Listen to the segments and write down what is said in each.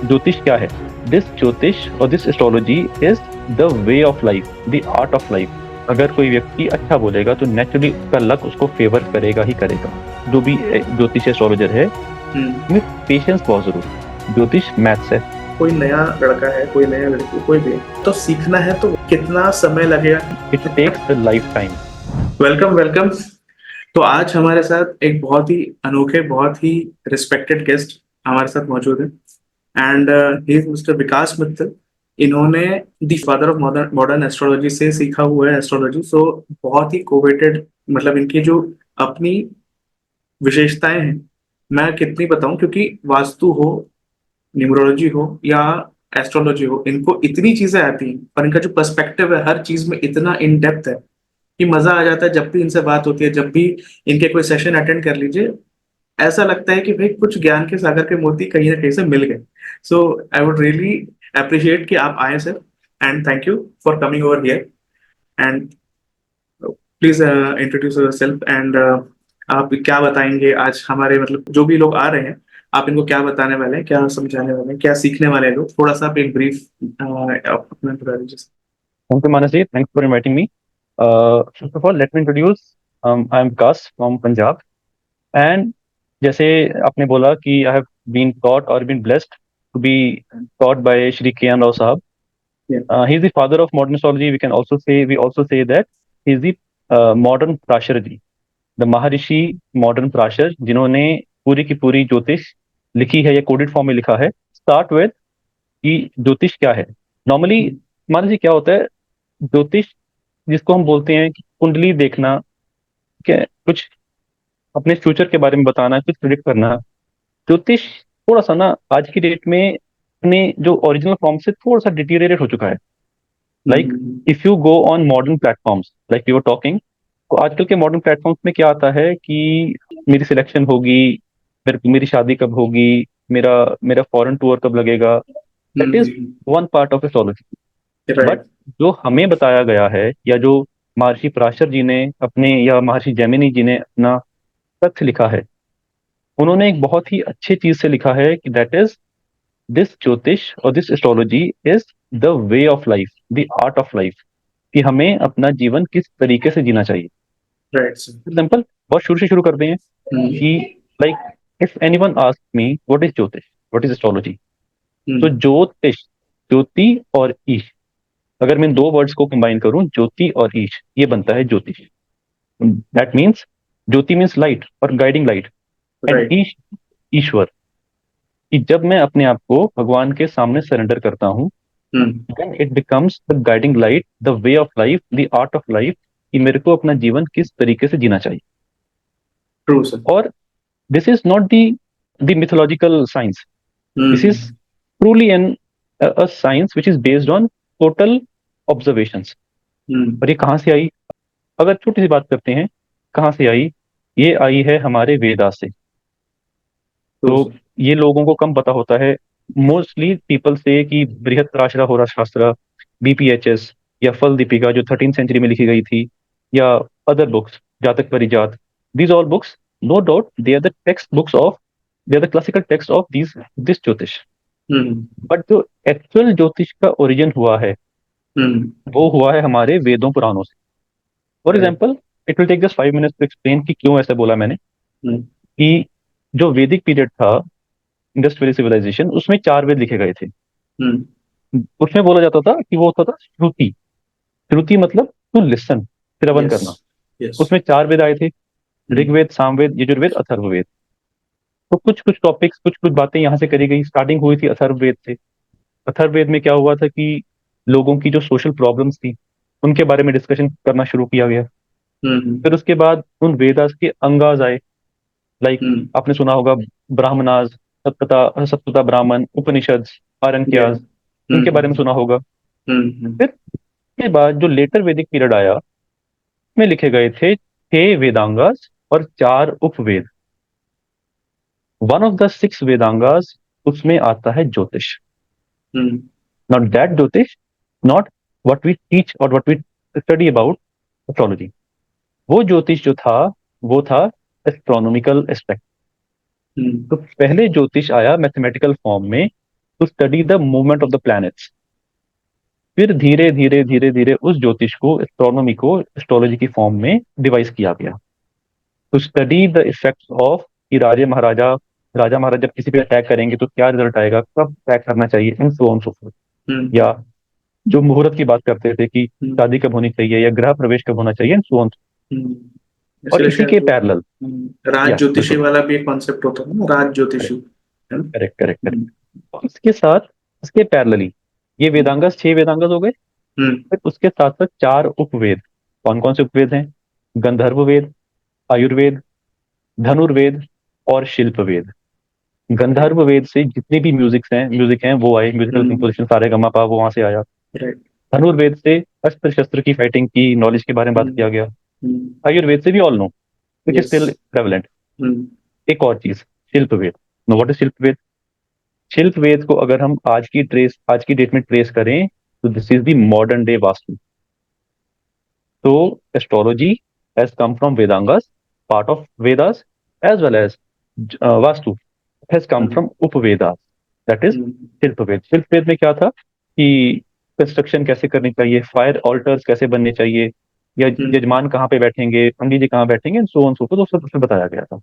ज्योतिष क्या है? दिस ज्योतिष और this astrology is the way of life, the art of life. अगर कोई व्यक्ति अच्छा बोलेगा तो नेचुरली उसका लक उसको फेवर करेगा ही करेगा। जो भी ज्योतिष एस्ट्रोलॉजर है, हम्म। में पेशेंस बहुत जरूरी है। ज्योतिष मैथ्स है। कोई नया लड़का है, कोई नया लड़की, कोई भी तो सीखना है तो कितना समय इट लगेगा? Takes a lifetime. Welcome welcome. तो आज हमारे साथ एक बहुत ही अनोखे, बहुत ही रिस्पेक्टेड गेस्ट हमारे साथ मौजूद है। एंड ही इज मिस्टर विकास मित्तल। इन्होंने the father of modern modern astrology से सीखा हुआ है एस्ट्रोलॉजी। सो बहुत ही कोवेटेड, मतलब इनकी जो अपनी विशेषताएं हैं, मैं कितनी बताऊं, क्योंकि वास्तु हो, न्यूमरोलॉजी हो या एस्ट्रोलॉजी हो, इनको इतनी चीजें आती हैं और इनका जो पर्सपेक्टिव है हर चीज में इतना इन डेप्थ है कि मजा आ जाता है जब भी इनसे बात होती है। जब भी इनके कोई सेशन अटेंड कर लीजिए, ऐसा लगता है कि भाई कुछ ज्ञान के सागर के मोती कहीं ना कहीं से मिल गए। सो आई वुड रियली अप्रिशिएट कि आप आए sir, and thank you for coming over here. And please introduce yourself. And आप क्या बताएंगे आज हमारे, मतलब जो भी लोग आ रहे हैं, आप इनको क्या बताने वाले हैं, क्या समझाने वाले हैं, क्या सीखने वाले हैं लोग? थोड़ा सा आप एक ब्रीफ अपना बता दीजिए। Thank you Manas ji, thanks for inviting me. First of all let me introduce, I am Vikas from Punjab. And जैसे आपने बोला कि आई हैव बीन टॉट और been blessed to be taught by Shri K N Rao साहब। Yeah. He is the father of modern astrology. We also say that he is the modern Parashar ji, the Maharshi modern Parashar, जिन्होंने पूरी की पूरी ज्योतिष लिखी है या कोडेड फॉर्म में लिखा है। स्टार्ट विद कि ज्योतिष क्या है। नॉर्मली मान लीजिए क्या होता है ज्योतिष, जिसको हम बोलते हैं कि कुंडली देखना, क्या कुछ अपने फ्यूचर के बारे में बताना, कुछ प्रिडिक्ट करना। ज्योतिष थोड़ा सा ना आज की डेट में अपने जो ओरिजिनल फॉर्म से थोड़ा सा डिटीरियरेट हो चुका है। Like hmm. If you go on modern platforms like you are talking, तो आजकल के मॉडर्न प्लेटफॉर्म्स में क्या आता है कि मेरी सिलेक्शन होगी, मेरी शादी कब होगी, मेरा मेरा फॉरेन टूर कब लगेगा। That is one part of astrology. But right. जो हमें बताया गया है, या जो महर्षि पराशर जी ने अपने, या महर्षि जैमिनी जी ने अपना तथ्य लिखा है, उन्होंने एक बहुत ही अच्छी चीज से लिखा है कि दैट इज दिस ज्योतिष और this astrology is the way of life, the art of life, कि हमें अपना जीवन किस तरीके से जीना चाहिए। Right sir. एग्जाम्पल बहुत शुरू से शुरू करते हैं हम्म। कि like if anyone ask me what is ज्योतिष, व्हाट इज एस्ट्रोलॉजी, तो हम्म। ज्योतिष, ज्योति और ईश, अगर मैं इन दो वर्ड्स को कंबाइन करूं, ज्योति और ईश, ये बनता है ज्योतिष। That means Jyoti means light और गाइडिंग लाइट, एंड राइट। ईश, ईश्वर। कि जब मैं अपने आप को भगवान के सामने सरेंडर करता हूँ, hmm. Then it becomes the guiding light, the way of life, the art of life, कि मेरे को अपना जीवन किस तरीके से जीना चाहिए। True sir. और this is not the mythological science. This is hmm. truly a science which is based on total observations. Hmm. और ये कहाँ से आई? अगर छोटी सी बात करते हैं, कहाँ से आई? ये आई है हमारे वेदास से। ट्रू तो सर। ये लोगों को कम पता होता है। मोस्टली पीपल से कि बृहत्पराशरा होरा शास्त्र, बीपीएचएस, या फल दीपिका जो 13th सेंचुरी में लिखी गई थी, या other books, Jataka Parijata, these all books, no doubt they are the textbooks of, they are the classical text of this Jyotish. Hmm. But जो एक्चुअल ज्योतिष का ओरिजिन हुआ है, हम्म। वो हुआ है हमारे वेदों पुराणों से। For right. Example, it will take just 5 minutes to explain कि क्यों ऐसा बोला मैंने। हम्म। कि जो वैदिक पीरियड था, इंडस वैली सिविलाइजेशन, उसमें 4 वेद लिखे गए थे। हम्म। उसमें बोला जाता था कि वो होता था श्रुति। श्रुति मतलब टू लिसन, श्रवण यस। करना। यस। उसमें 4 वेद आए थे, हम्म। ऋग्वेद, सामवेद, यजुर्वेद, अथर्ववेद। तो कुछ कुछ टॉपिक्स, कुछ कुछ बातें यहाँ से करी गई। स्टार्टिंग हुई थी अथर्ववेद से। अथर्ववेद में क्या हुआ था कि लोगों की जो सोशल प्रॉब्लम्स थी, उनके बारे में डिस्कशन करना शुरू किया गया। हम्म। फिर उसके बाद उन वेदास के अंगाज आए। लाइक हम्म। आपने सुना होगा ब्राह्मणाज, सप्तता सप्तता ब्राह्मण, उपनिषद, या। आरण्यकाज, इनके बारे में हम्म। सुना होगा। हम्म। फिर उसके बाद जो लेटर वैदिक पीरियड आया, में लिखे गए थे 6 वेदांगास और 4 Upaveda. One of the 6 Vedangas, उसमें आता है Jyotish. Hmm. Not that Jyotish, not what we teach और what we study about astrology. वो ज्योतिष जो था, वो था एस्ट्रोनॉमिकल एस्पेक्ट। हम्म। तो पहले ज्योतिष आया मैथमेटिकल फॉर्म में, to study the movement of the planets. फिर धीरे धीरे धीरे धीरे उस ज्योतिष को, एस्ट्रोनॉमी को एस्ट्रोलॉजी की फॉर्म में डिवाइस किया गया, to study the effects of कि राजा महाराजा जब किसी पे अटैक करेंगे तो क्या रिजल्ट आएगा, कब अटैक करना चाहिए, and so on so forth. Hmm, या जो मुहूर्त की बात करते थे कि हम्म, शादी कब होनी चाहिए या गृह प्रवेश कब होना चाहिए, एंड सो ऑन। हम्म। और इसलिए इसी शायद के वो पैरेलल, राज या ज्योतिषी बिल्कुल, वाला भी एक कॉन्सेप्ट होता है ना, राज ज्योतिषी, करेक्ट है ना? Correct correct correct. हम्म, और इसके साथ, इसके पैरेलली ये वेदांगस, 6 वेदांगस हो गए। हम्म, फिर उसके साथ साथ 4 उपवेद। कौन कौन से उपवेद हैं? गंधर्व वेद, आयुर्वेद, धनुर्वेद और शिल्प वेद। राइट, गंधर्व वेद से जितने भी म्यूजिक हैं वो आए, म्यूजिकल हम्म, कंपोजिशन सारे गमा पा वो वहां से आया। राइट, धनुर्वेद से अस्त्र शस्त्र की, फाइटिंग की नॉलेज के बारे में बात हम्म, किया गया। हम्म, आयुर्वेद से भी all know, which is yes, still prevalent. Hmm, एक और चीज, शिल्प वेद। नो, व्हाट इज शिल्प वेद? शिल्प वेद को अगर हम आज की डेट में ट्रेस करें, तो this is the modern day Vastu. तो astrology has come from Vedangas, part of Vedas, as well as Vastu has come hmm, from Upavedas, that is hmm, Shilpa Veda. शिल्प वेद में क्या था कि कंस्ट्रक्शन कैसे करनी चाहिए, फायर ऑल्टर्स कैसे बनने चाहिए, या हम्म, यजमान कहाँ पे बैठेंगे, पंडित जी कहाँ बैठेंगे, सो ऑन सो फोर्थ, वो सब उसमें बताया गया था।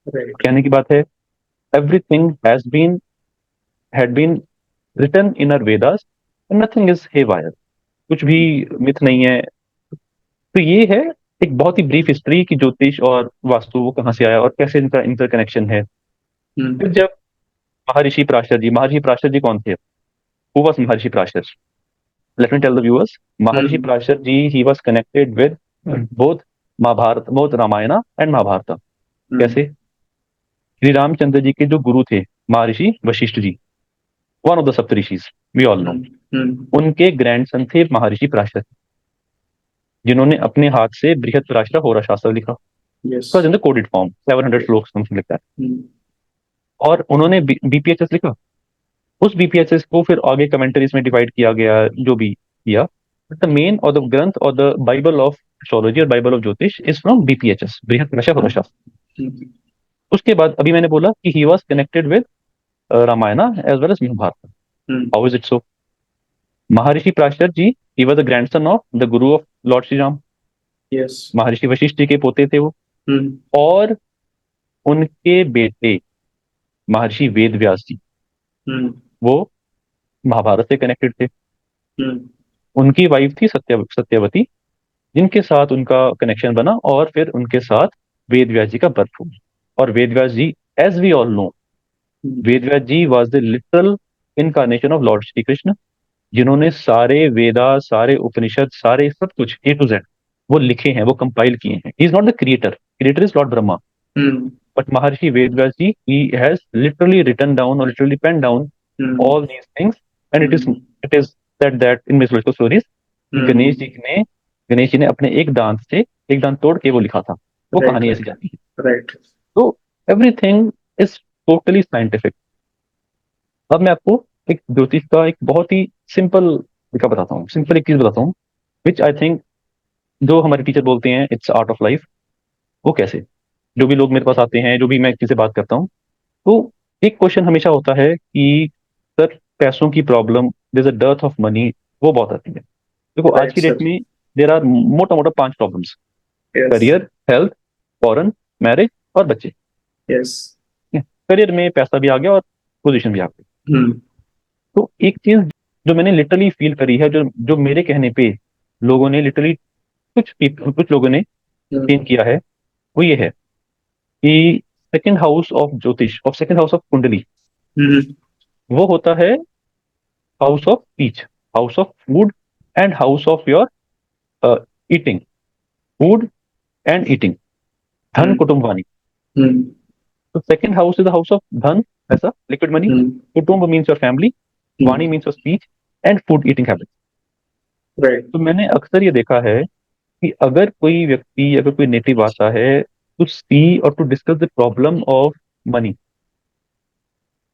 राइट, कहने की बात है, everything had been written in our Vedas and nothing is haywire, कुछ भी मिथ नहीं है। तो ये है एक बहुत ही ब्रीफ हिस्ट्री कि ज्योतिष और वास्तु वो कहाँ से आया और कैसे इनका इंटरकनेक्शन है। हम्म, फिर जब महर्षि प्राशर जी कौन थे? Who was Maharshi Parashar? Let me tell the viewers. Maharshi hmm, Parashar ji, he was connected with both both Ramayana and Mahabharata. Hmm, कैसे? श्री रामचंद्र जी के जो गुरु थे, Maharshi Vashishtha ji, one of the Saptarishis, we all know, hmm, hmm, उनके ग्रैंडसन थे महर्षि प्राशर, जिन्होंने अपने हाथ से बृहत होरा शास्त्र लिखा, yes, in the coded form, 700 right, श्लोक समथिंग लाइक दैट। हम्म, और उन्होंने बीपीएचएस लिखा। उस बीपीएचएस को फिर आगे कमेंटरीज में डिवाइड किया गया, जो भी किया। बट द मेन और द ग्रंथ और द बाइबल ऑफ एस्ट्रोलॉजी और बाइबल ऑफ ज्योतिष इज फ्रॉम बीपीएचएस, बृहत होरा हम्म, शास्त्र। हम्म, उसके बाद अभी मैंने बोला कि he was connected with Ramayana as well as Mahabharata. Hmm, how is it so? Maharshi Parashar ji, he was the grandson of the guru of Lord Shri Ram. Yes, Maharshi Vashishtha जी के पोते थे वो। हम्म, और उनके बेटे महर्षि वेद व्यास जी, हम्म, वो महाभारत से कनेक्टेड थे। हम्म, उनकी वाइफ थी सत्यवती, जिनके साथ उनका कनेक्शन बना और फिर उनके साथ वेद व्यास जी का बर्थ हुआ। और Ved Vyas ji, as we all know, hmm, Ved Vyas ji was the literal incarnation of Lord Shri Krishna, जिन्होंने सारे वेदा, सारे उपनिषद, सारे सब कुछ ए टू जेड वो लिखे हैं, वो कंपाइल किए हैं। He is not the creator, creator is Lord Brahma. Hmm, But Maharshi Vedvas ji, he has literally written down or literally penned down hmm, all these things, and hmm, it is said that in mythological stories कि हम्म, गणेश जी ने अपने एक दांत तोड़ के वो लिखा था। वो राइट, कहानी ऐसी राइट, जाती है। राइट, तो एवरीथिंग इज टोटली साइंटिफिक। अब मैं आपको एक ज्योतिष का एक बहुत ही सिंपल तरीका बताता हूँ, सिंपल एक चीज बताता हूँ, विच आई थिंक जो हमारे टीचर बोलते हैं इट्स आर्ट ऑफ लाइफ। वो कैसे? जो भी लोग मेरे पास आते हैं, जो भी मैं किसी से बात करता हूँ, तो एक क्वेश्चन हमेशा होता है कि सर, पैसों की problem, there is a dearth of money, वो बहुत आती है। देखो आज राइट की डेट सर, में देर आर मोटा मोटा 5 problems: yes, career, health, foreign, marriage और बच्चे। यस, करियर में पैसा भी आ गया और पोजीशन भी आ गई। हम्म, तो एक चीज जो मैंने लिटरली फील करी है, जो जो मेरे कहने पे लोगों ने लिटरली, कुछ लोगों ने हम्म, चेंज किया है, वो ये है कि second house of Jyotish, of second house of कुंडली, हम्म, वो होता है house of speech, house of food and house of your eating, food and eating, धन हम्म, कुटुंब वाणी। हम्म, तो second house is the house of धन, पैसा, लिक्विड मनी। हम्म, कुटुंब मीन्स योर फैमिली, वाणी means your speech, and food eating habit. Right, तो मैंने अक्सर ये देखा है कि अगर कोई नेटिव आता है टू सी और to discuss the problem of money,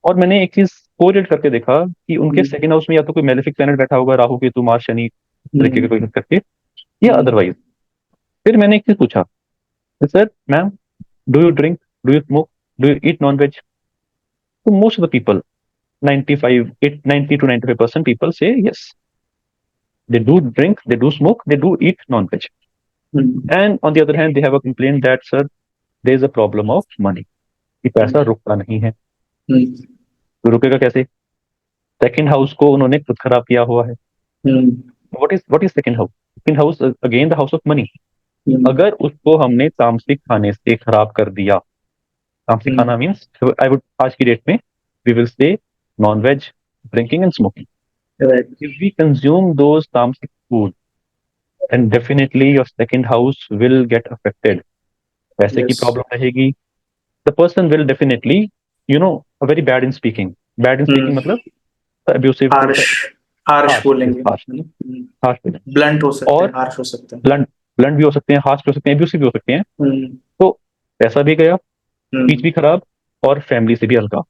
और मैंने एक चीज कोरिलेट करके देखा कि उनके हम्म, सेकंड हाउस में या तो कोई मेलेफिक प्लैनेट बैठा होगा, राहु केतु मार्स शनि, इस तरीके का हम्म, कोई करके, या हम्म, अदरवाइज। फिर मैंने एक चीज पूछा, sir ma'am, do you drink, do you smoke, do you eat non veg? तो most of the people, 90 to 95% people say yes. They do drink, they do smoke, they do eat non-veg. And on the other hand, they have a complaint that, sir, there is a problem of money. कि पैसा रुकता नहीं है. तो रुकेगा कैसे? Second house को उन्होंने खुद खराब किया हुआ है. what is second house? Second house again the house of money. अगर उसको हमने तामसिक खाने से खराब कर दिया, तामसिक खाना मीन्स आई वुड आज की डेट में we will say non-veg, drinking and smoking. Right. If we consume those tamasic food, then definitely your second house will get affected. पैसे की Yes. प्रॉब्लम रहेगी. The person will definitely, very bad in speaking. Bad in speaking मतलब abusive. harsh बोलेंगे. harsh बोलेंगे. Blunt हो सकते हैं, और harsh हो सकते हैं. blunt भी हो सकते हैं, harsh भी हो सकते हैं, abusive भी हो सकते हैं. तो पैसा भी गया, स्पीच भी खराब, और फैमिली से भी हल्का.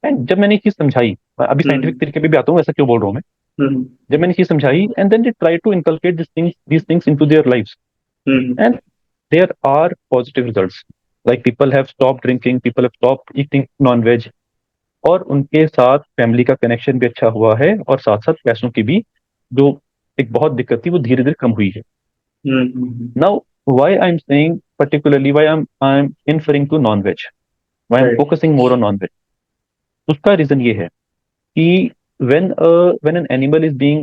एंड जब मैंने ये चीज समझाई, अभी साइंटिफिक तरीके पे भी आता हूँ, ऐसा क्यों बोल रहा हूँ मैं, जब मैंने चीज समझाई, and then they try to inculcate these things into their lives, and there are positive results. Like people have stopped drinking, people have stopped eating non-veg, और उनके साथ फैमिली का कनेक्शन भी अच्छा हुआ है, और साथ साथ पैसों की भी जो एक बहुत दिक्कत थी वो धीरे धीरे कम हुई है. Now, why I'm saying particularly, why I'm inferring to non-veg, why I'm Right. focusing more on non-veg, उसका रीजन ये है कि when an animal is being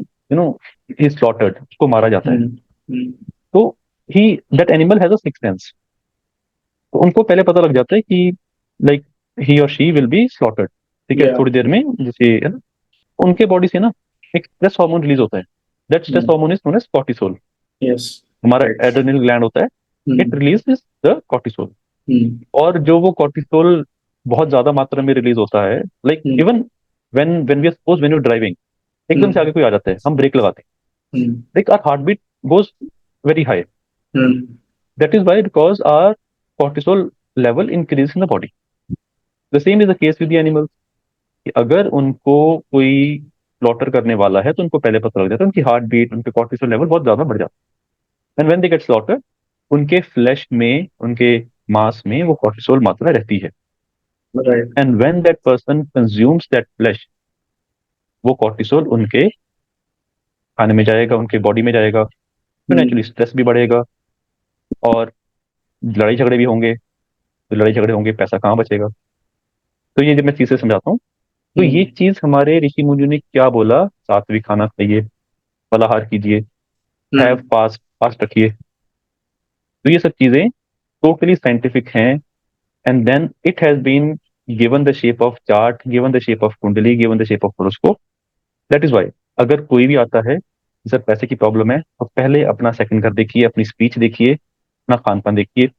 is slaughtered, उसको मारा जाता है, तो that animal has a sixth sense. तो उनको पहले पता लग जाता है कि like he or she will be slaughtered. ठीक है, Yeah. थोड़ी देर में जैसे है ना, उनके बॉडी से ना एक स्ट्रेस हार्मोन रिलीज होता है. That stress hormone is known as cortisol. Yes. हमारा Right. एड्रेनल ग्लैंड होता है, इट रिलीजेस द कॉर्टिसोल. और जो वो कॉर्टिसोल बहुत ज्यादा मात्रा में रिलीज होता है, like even when we are suppose when you're driving, एकदम से आगे कोई आ जाता है, हम ब्रेक लगाते हैं, like our heartbeat goes very high. That is why, because our cortisol level increases in the body. The same is the case with the animals. कि अगर उनको कोई स्लॉटर करने वाला है तो उनको पहले पता लग जाता है, उनकी हार्ट बीट, उनके कॉर्टिसोल लेवल बहुत ज्यादा बढ़ जाता है. And when they get slaughter, उनके फ्लैश में, उनके मांस में वो कॉर्टिसोल मात्रा रहती है. Right. And when that person consumes that flash, वो कॉर्टिसोल उनके खाने में जाएगा, उनके बॉडी में जाएगा, तो नेचुरली स्ट्रेस भी बढ़ेगा, और लड़ाई झगड़े भी होंगे. तो लड़ाई झगड़े होंगे, पैसा कहाँ बचेगा. तो ये जब मैं चीजें समझाता हूँ, तो ये चीज हमारे ऋषि मुनियों ने क्या बोला, सात्विक खाना खाइए, फलाहार कीजिए, हैव फास्ट रखिए. तो ये सब चीजें टोटली साइंटिफिक हैं. And then it has been given the shape of chart, given the shape of kundli, given the shape of horoscope. That is why अगर कोई भी आता है, सर पैसे की प्रॉब्लम है, तो पहले अपना सेकंड घर देखिए, अपनी स्पीच देखिए, अपना खान पान देखिए,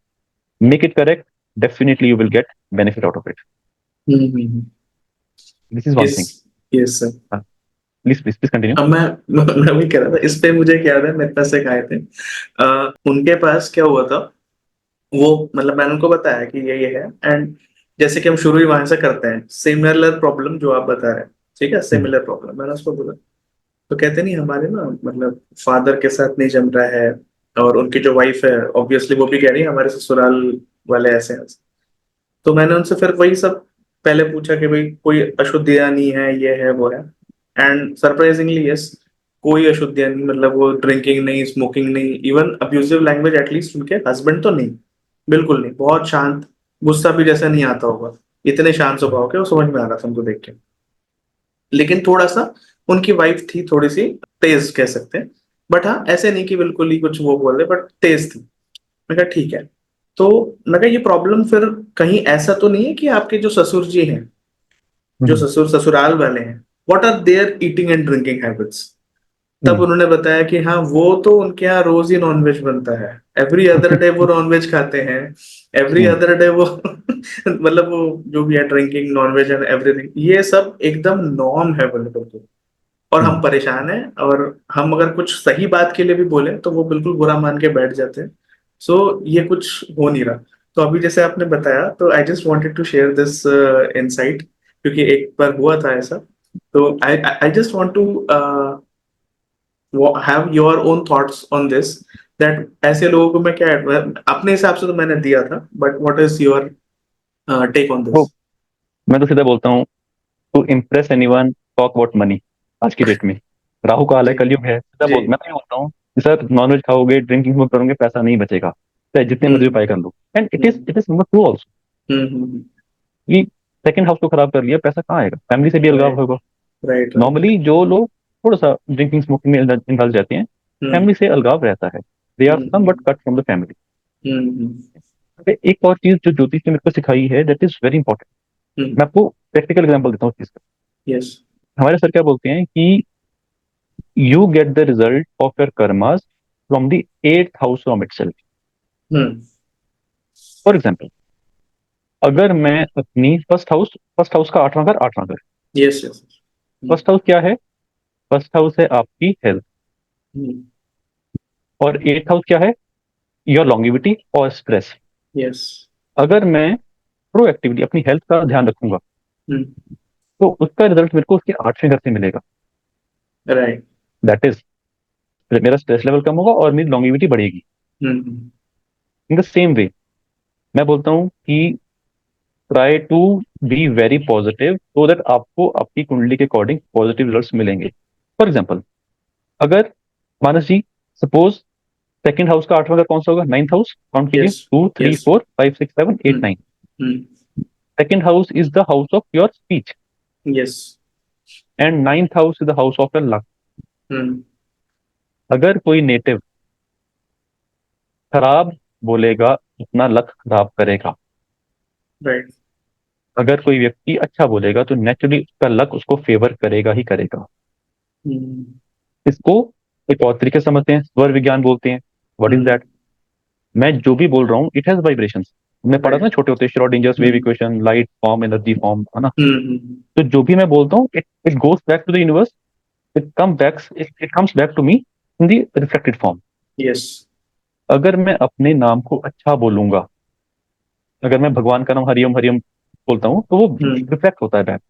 make it correct, definitely you will get benefit out of it. This is one thing. Yes, sir. Please continue. अब मैं भी कह रहा था, इस पे मुझे क्या याद है, मेरे पास एक आए थे, उनके पास क्या हुआ था, वो मतलब मैंने उनको बताया कि ये है, एंड जैसे कि हम शुरू ही वहां से करते हैं, सिमिलर प्रॉब्लम जो आप बता रहे हैं, ठीक है, सिमिलर प्रॉब्लम मैंने उसको बोला, तो कहते नहीं हमारे ना मतलब फादर के साथ नहीं जम रहा है, और उनकी जो वाइफ है ऑब्वियसली वो भी कह रही है हमारे ससुराल वाले ऐसे हैं. तो मैंने उनसे फिर वही सब पहले पूछा कि भाई कोई अशुद्धियां नहीं है, ये है वो है, एंड सरप्राइजिंगली यस, कोई अशुद्धियां नहीं, मतलब वो ड्रिंकिंग नहीं, स्मोकिंग नहीं, इवन अब्यूजिव लैंग्वेज एटलीस्ट उनके हस्बैंड तो नहीं, बिल्कुल नहीं, बहुत शांत, गुस्सा भी जैसा नहीं आता होगा, इतने शांत स्वभाव के, वो समझ में आ रहा था उनको देख के. लेकिन थोड़ा सा उनकी वाइफ थी थोड़ी सी तेज कह सकते हैं, बट हाँ ऐसे नहीं कि बिल्कुल ही कुछ वो बोल रहे, बट तेज थी. मैं कहा ठीक है. तो मैं कहा ये प्रॉब्लम फिर कहीं ऐसा तो नहीं है कि आपके जो ससुर जी हैं, जो ससुराल वाले हैं, what are their eating and drinking habits. तब उन्होंने बताया कि हाँ वो तो उनके यहाँ रोज ही नॉनवेज बनता है, एवरी अदर डे वो नॉनवेज खाते हैं, एवरी अदर डे वो मतलब वो जो भी है ड्रिंकिंग नॉनवेज एंड एवरीथिंग, ये सब एकदम नॉर्म है बिल्कुल. तो और हम परेशान हैं, और हम अगर कुछ सही बात के लिए भी बोले तो वो बिल्कुल बुरा मान के बैठ जाते हैं. सो ये कुछ हो नहीं रहा. तो अभी जैसे आपने बताया, तो I just wanted to share this insight, क्योंकि एक बार हुआ था ऐसा. तो I just want to have your own thoughts on this, that ऐसे लोगों को मैं क्या अपने हिसाब से तो मैंने दिया था, but what is your take on this. मैं तो सीधा बोलता हूँ, to impress anyone, talk about money. आज की डेट में राहु काल है, जी कलयुग है, जी। मैं तो ये बोलता हूँ कि सर नॉनवेज खाओगे, ड्रिंकिंग स्मोक करोगे, पैसा नहीं बचेगा, चाहे जितने मर्जी हम्म उपाय कर लो। And hmm it is number two also hmm. कि सेकंड हाउस को खराब कर लिया, पैसा कहाँ आएगा, फैमिली से भी अलगाव राइट होगा। Right right. नॉर्मली जो लोग थोड़ा सा ड्रिंकिंग स्मोकिंग में इंडल्ज जाते हैं, हम्म फैमिली से अलगाव रहता है, they are some but hmm cut from the family. Hmm एक और चीज जो ज्योतिष ने मेरे को सिखाई है, दैट इज वेरी इंपॉर्टेंट। हम्म। मैं आपको प्रैक्टिकल एग्जांपल देता हूँ इस चीज का। यस। हमारे सर क्या बोलते हैं कि you get the result of your karmas from the eighth house from itself. Hmm. For example, अगर मैं अपनी फर्स्ट हाउस का आठवां घर, यस यस। फर्स्ट हाउस क्या है? फर्स्ट हाउस है आपकी हेल्थ, और एट्थ हाउस क्या है? योर लॉन्गिविटी और स्ट्रेस। यस। अगर मैं प्रोएक्टिवली अपनी हेल्थ का ध्यान रखूंगा, तो उसका रिजल्ट मेरे को उसके आठवें घर से मिलेगा। राइट। दैट इज, मेरा स्ट्रेस लेवल कम होगा और मेरी लॉन्गिविटी बढ़ेगी। हम्म इन द सेम वे मैं बोलता हूँ कि try to be very positive so that आपको आपकी कुंडली के अकॉर्डिंग पॉजिटिव रिजल्ट्स मिलेंगे। फॉर एग्जाम्पल, अगर Manas ji, suppose second house का आठवां घर कौन सा होगा? Ninth house. काउंट कीजिए, yes 2 3 4 5 6 7 8 9। Second house is the house of your speech, yes. And ninth house is the house of your luck. Hmm. अगर कोई नेटिव खराब बोलेगा, अपना लक खराब करेगा। राइट। अगर कोई व्यक्ति अच्छा बोलेगा, तो नेचुरली उसका लक उसको फेवर करेगा ही करेगा। हम्म इसको एक और तरीके से समझते हैं, स्वर विज्ञान बोलते हैं। What is that? मैं जो भी बोल रहा हूँ, इट हैज वाइब्रेशंस। हमने पढ़ा था ना राइट। छोटे होते, Schrodinger's wave hmm equation, light form, energy form, है ना? हम्म। तो जो भी मैं बोलता हूँ, it it goes back to the universe, it comes back to me in the reflected form. Yes. अगर मैं अपने नाम को अच्छा बोलूंगा, अगर मैं भगवान का नाम हरिओम हरिओम बोलता हूँ, तो वो हम्म रिफ्लेक्ट होता है back.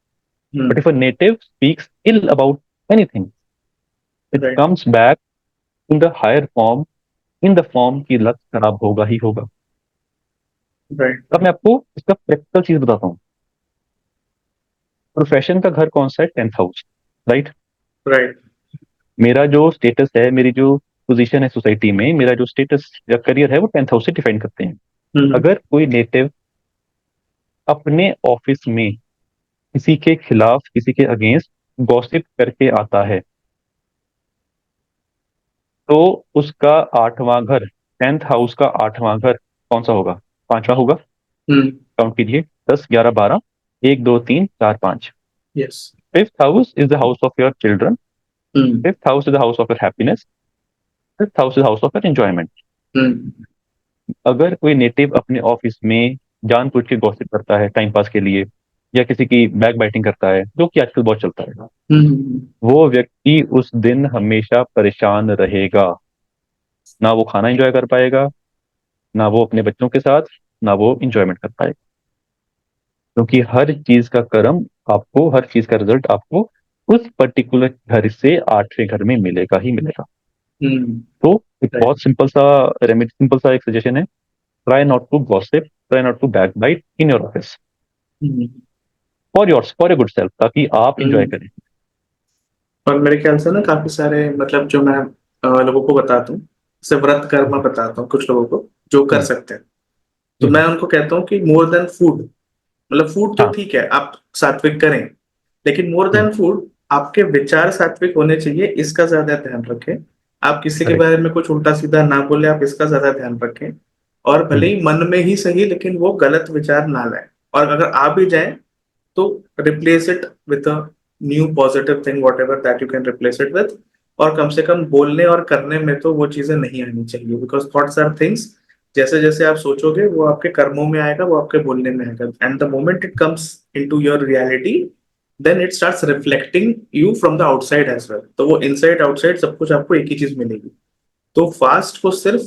But hmm. If a native speaks ill about anything, it right comes back in the higher form, in the form की लत खराब होगा ही होगा। राइट अब मैं आपको इसका प्रैक्टिकल चीज बताता हूँ। प्रोफेशन का घर कौन सा है? Tenth house, right? राइट। मेरा जो स्टेटस है, मेरी जो पोजीशन है सोसाइटी में, मेरा जो स्टेटस या करियर है, वो टेंथ हाउस से डिफाइन करते हैं। हम्म अगर कोई नेटिव अपने ऑफिस में किसी के खिलाफ, किसी के अगेंस्ट गॉसिप करके आता है, तो उसका आठवां घर, टेंथ हाउस का आठवां घर कौन सा होगा? पांचवा होगा। हम्म। काउंट कीजिए, 10 11 12, 1 2 3 4 5। Yes. Fifth house is the house of your children, hmm fifth house is the house of your happiness, fifth house is house of your enjoyment. Hmm. अगर कोई नेटिव अपने ऑफिस में जानबूझ के गॉसिप करता है टाइम पास के लिए, या किसी की बैक बाइटिंग करता है, जो कि आजकल बहुत चलता है, हम्म। वो व्यक्ति उस दिन हमेशा परेशान रहेगा। ना वो खाना एंजॉय कर पाएगा, ना वो अपने बच्चों के साथ, ना वो इंजॉयमेंट कर पाएगा। क्योंकि हर चीज का कर्म आपको, हर चीज का रिजल्ट आपको उस पर्टिकुलर घर से आठवें घर में मिलेगा ही मिलेगा। तो एक राइट। बहुत सिंपल सा रेमेडी, सिंपल सा एक सजेशन है, try not to gossip, try not to back bite in your office, hmm for your good self, ताकि आप इंजॉय हम्म। करें। और मेरे ख्याल से ना काफी सारे मतलब जो मैं लोगों को बताता हूँ, जैसे व्रत कर्म बताता हूँ कुछ लोगों को जो कर हम्म, सकते हैं। तो मैं हम्म, उनको कहता हूँ कि मोर देन फूड, मतलब फूड तो हाँ, ठीक है आप सात्विक करें, लेकिन मोर हम्म, देन फूड आपके विचार सात्विक होने चाहिए, इसका ज्यादा ध्यान रखें। आप किसी के करेक्ट, बारे में कुछ उल्टा सीधा ना बोले, आप इसका ज्यादा ध्यान रखें। और भले हम्म, ही मन में ही सही, लेकिन वो गलत विचार ना लाए। और अगर आ भी जाए तो replace it with a new positive thing, what ever that you can replace it with. और कम से कम बोलने और करने में तो वो चीजें नहीं आनी चाहिए, बिकॉज थॉट्स आर थिंग्स। जैसे जैसे आप सोचोगे वो आपके कर्मों में आएगा, वो आपके बोलने में आएगा, and the moment it comes into your reality, then it starts reflecting you from the outside as well. तो वो इनसाइड आउटसाइड सब कुछ आपको एक ही चीज मिलेगी। तो फास्ट को सिर्फ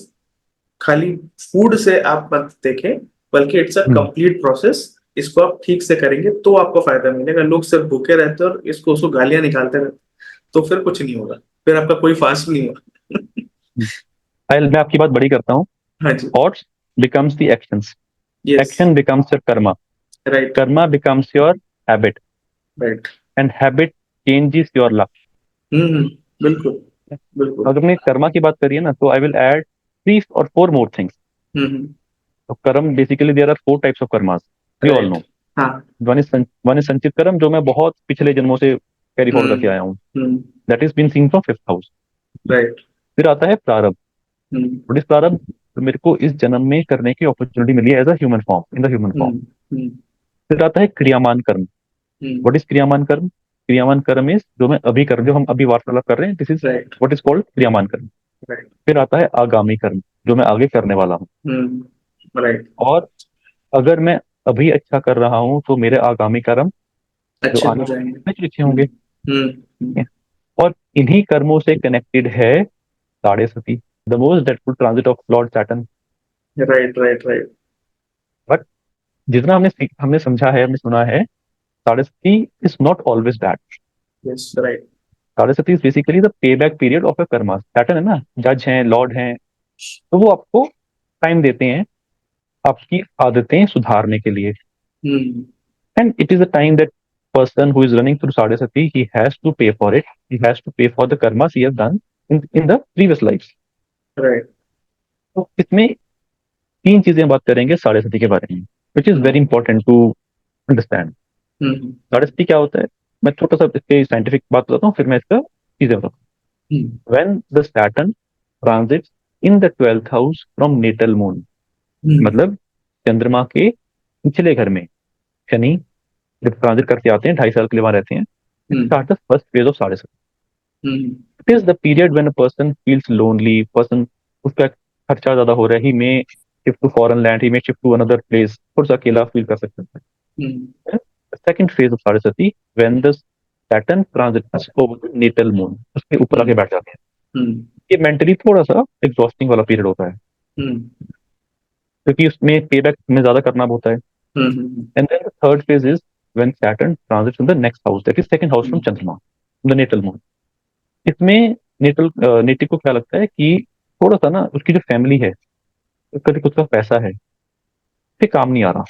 खाली फूड से आप मत देखें, बल्कि it's a hmm. Complete process. इसको आप ठीक से करेंगे तो आपको फायदा मिलेगा। लोग सिर्फ भूखे रहते हैं और इसको उसको गालियां निकालते रहते हैं, तो फिर कुछ नहीं होगा, फिर आपका कोई फास्ट नहीं होगा। मैं आपकी बात बड़ी करता हूँ। हाँ जी। Thoughts becomes the actions, yes. Action becomes your karma, right. Karma becomes your habit, right. And habit changes your luck. बिल्कुल बिल्कुल। अगर हमने कर्मा की बात करी है ना, तो I will add 3 or 4 more things. Hmm. तो कर्म, basically there are 4 types of karmas, we all right. No. हाँ। वन इज संचित कर्म, जो मैं बहुत पिछले जन्मों से कैरी फॉरवर्ड करके आया हूँ, हम्म। That is been seen from 5th house. Right. फिर आता है प्रारब्ध। हम्म। व्हाट इज प्रारब्ध? तो मेरे को इस जन्म में करने की अपॉर्चुनिटी मिली है as a human form, in the human form. Hmm. Hmm. फिर आता है क्रियामान कर्म। हम्म। व्हाट इज क्रियामान कर्म? क्रियामान कर्म इज जो मैं अभी कर, जो हम अभी वार्तालाप कर रहे हैं, this is right. What is called kriyaman karma. Right. फिर आता है आगामी कर्म, जो मैं आगे करने वाला हूँ। राइट। और अगर मैं अभी अच्छा कर रहा हूँ, तो मेरे आगामी कर्म जो अच्छे आने हो वाले जाएंगे। समय में अच्छे हम्म। होंगे। हम्म। ठीक है? और इन्हीं कर्मों से कनेक्टेड है sade sati, the most dreadful transit of lord Saturn. Right right right. But जितना हमने समझा है, हमने सुना है, sade sati is not always bad. Yes right. Sade sati is basically the pay back period of a karma. Saturn है ना, जज हैं, लॉर्ड हैं, तो वो आपको टाइम देते हैं आपकी आदतें सुधारने के लिए। Hmm. And it is a time that person who is running through Sadhasati, he has to pay for it. He has to pay for the karmas he has done in the previous lives. Right. तो इसमें 3 चीजें बात करेंगे साढ़े सती के बारे में, which is very hmm. Important to understand. Hmm. Sade sati क्या होता है? मैं छोटा सा इसके साइंटिफिक बात बताता हूँ, फिर मैं इसका चीजें बताता हम्म। हूँ। When the Saturn transits in the 12th house from natal moon, hmm. मतलब चंद्रमा के पिछले घर में शनि जब ट्रांजिट करके आते हैं, 2.5 साल के लिए वहां रहते हैं, it hmm. Start the first phase of sade sati. Hmm. It is the period when a person feels lonely person, उसका खर्चा ज्यादा हो रहा है, he may shift to foreign land, he may shift to another place, थोड़ा सा अकेला फील कर सकते हैं। Hmm. Second phase of sade when the Saturn transits over natal moon, उसके ऊपर आके हम्म। बैठ जाते हैं। हम्म। ये मेंटली थोड़ा सा एग्जॉस्टिंग वाला पीरियड होता है, हम्म। क्योंकि उसमें पे बैक में ज्यादा करना होता है। Hmm. And then the third phase is when Saturn transits in the next house, that is second house from hmm. Chandrama, the natal moon. इसमें नेटिव को क्या लगता है कि थोड़ा सा ना उसकी जो फैमिली है, उसका जो खुद का पैसा है, ये काम नहीं आ रहा।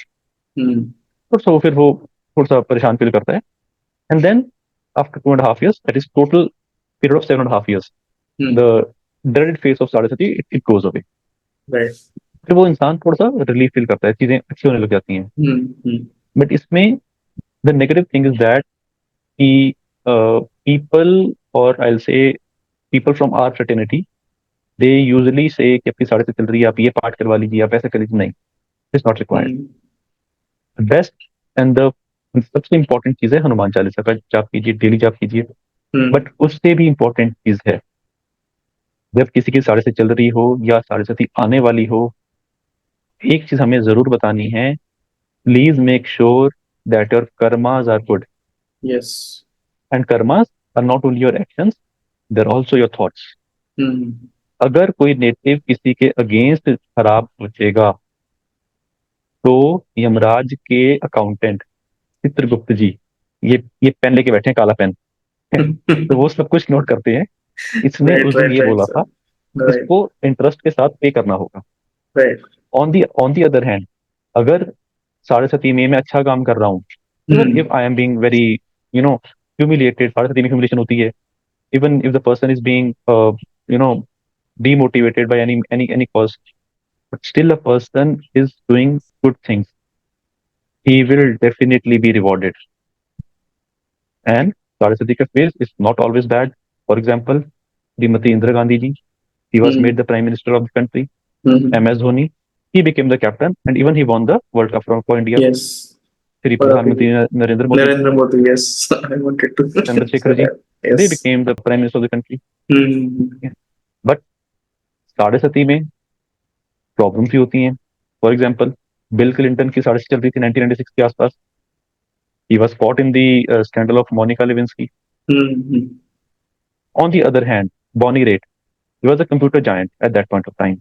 हम्म। थोड़ा सा वो फिर वो थोड़ा सा परेशान फील करता है। And then after 2.5 years, that is total period of 7.5 years, hmm. The dreaded phase of साढ़े इट गोज अवे। राइट। फिर वो इंसान थोड़ा सा रिलीफ फील करता है, चीजें अच्छी होने लग जाती हैं। हम्म। हम्म। बट इसमें the negative thing is that कि पीपल, और I say people from our fraternity, they usually say कि आपकी साढ़े से चल रही है, आप ये पाठ करवा लीजिए, आप ऐसा कर लीजिए। नहीं, it's not required. Hmm. Best and the सबसे इंपॉर्टेंट चीज है हनुमान चालीसा का जाप कीजिए, डेली जाप कीजिए। हम्म। बट उससे भी इंपॉर्टेंट चीज है, जब किसी की साढ़े से चल रही हो या साढ़े साथी आने वाली हो, एक चीज हमें जरूर बतानी है, please make sure that your karmas are good. Yes. And karmas are not only your actions, there also your thoughts. Hmm. अगर कोई नेटिव किसी के अगेंस्ट खराब सोचेगा, तो यमराज के अकाउंटेंट चित्रगुप्त जी, ये पेन लेके बैठे हैं, काला पेन, तो वो सब कुछ नोट करते हैं। इसने राइट उस दिन राइट ये राइट बोला सर। था, राइट। इसको इंटरेस्ट के साथ पे करना होगा। Right. On the other hand, अगर साढ़े सती में मैं अच्छा काम कर रहा हूँ, even hmm. If I am being very, you know, humiliated, साढ़े सती में ह्यूमिलेशन होती है, even if the person is being, you know, demotivated by any cause, but still a person is doing good things, he will definitely be rewarded. And Saraswati ka phase is not always bad. For example, Srimati Indira Gandhi ji, he was made hmm. the prime minister of the country. Hmm. MS Dhoni, he became the captain, and even he won the World Cup for India. Yes. Shri और Pradhan अभी Mantri Narendra Modi ji, Narendra Modi, yes, I wanted to Chandrasekhar से ji, that. they yes. became the prime minister of the country. Hmm. Yeah. But साढ़े सती में problems भी होती हैं। For example, bill Clinton की साढ़े चल रही थी 1996 के आसपास। He was caught in the scandal of Monica Lewinsky. Hmm. On the other hand, Bonnie Rett, he was a computer giant at that point of time.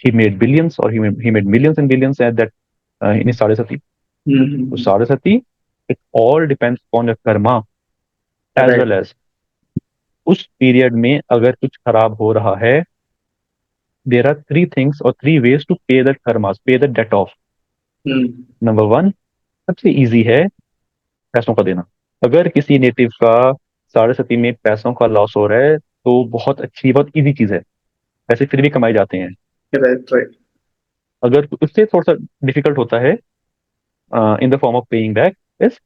He made billions, और he made millions and billions at that in his साढ़े सती। तो हम्म। साढ़े सती, it all depends on your karma, as right. well as उस period में अगर कुछ खराब हो रहा है, there are 3 things or 3 ways to pay that karma, pay the debt off. Hmm. Number 1, सबसे इजी है पैसों का देना। अगर किसी नेटिव का साढ़े सती में पैसों का लॉस हो रहा है तो बहुत अच्छी, बहुत इजी चीज है, पैसे फिर भी कमाए जाते हैं। Right right. अगर उससे थोड़ा सा डिफिकल्ट होता है इन the form of paying back is,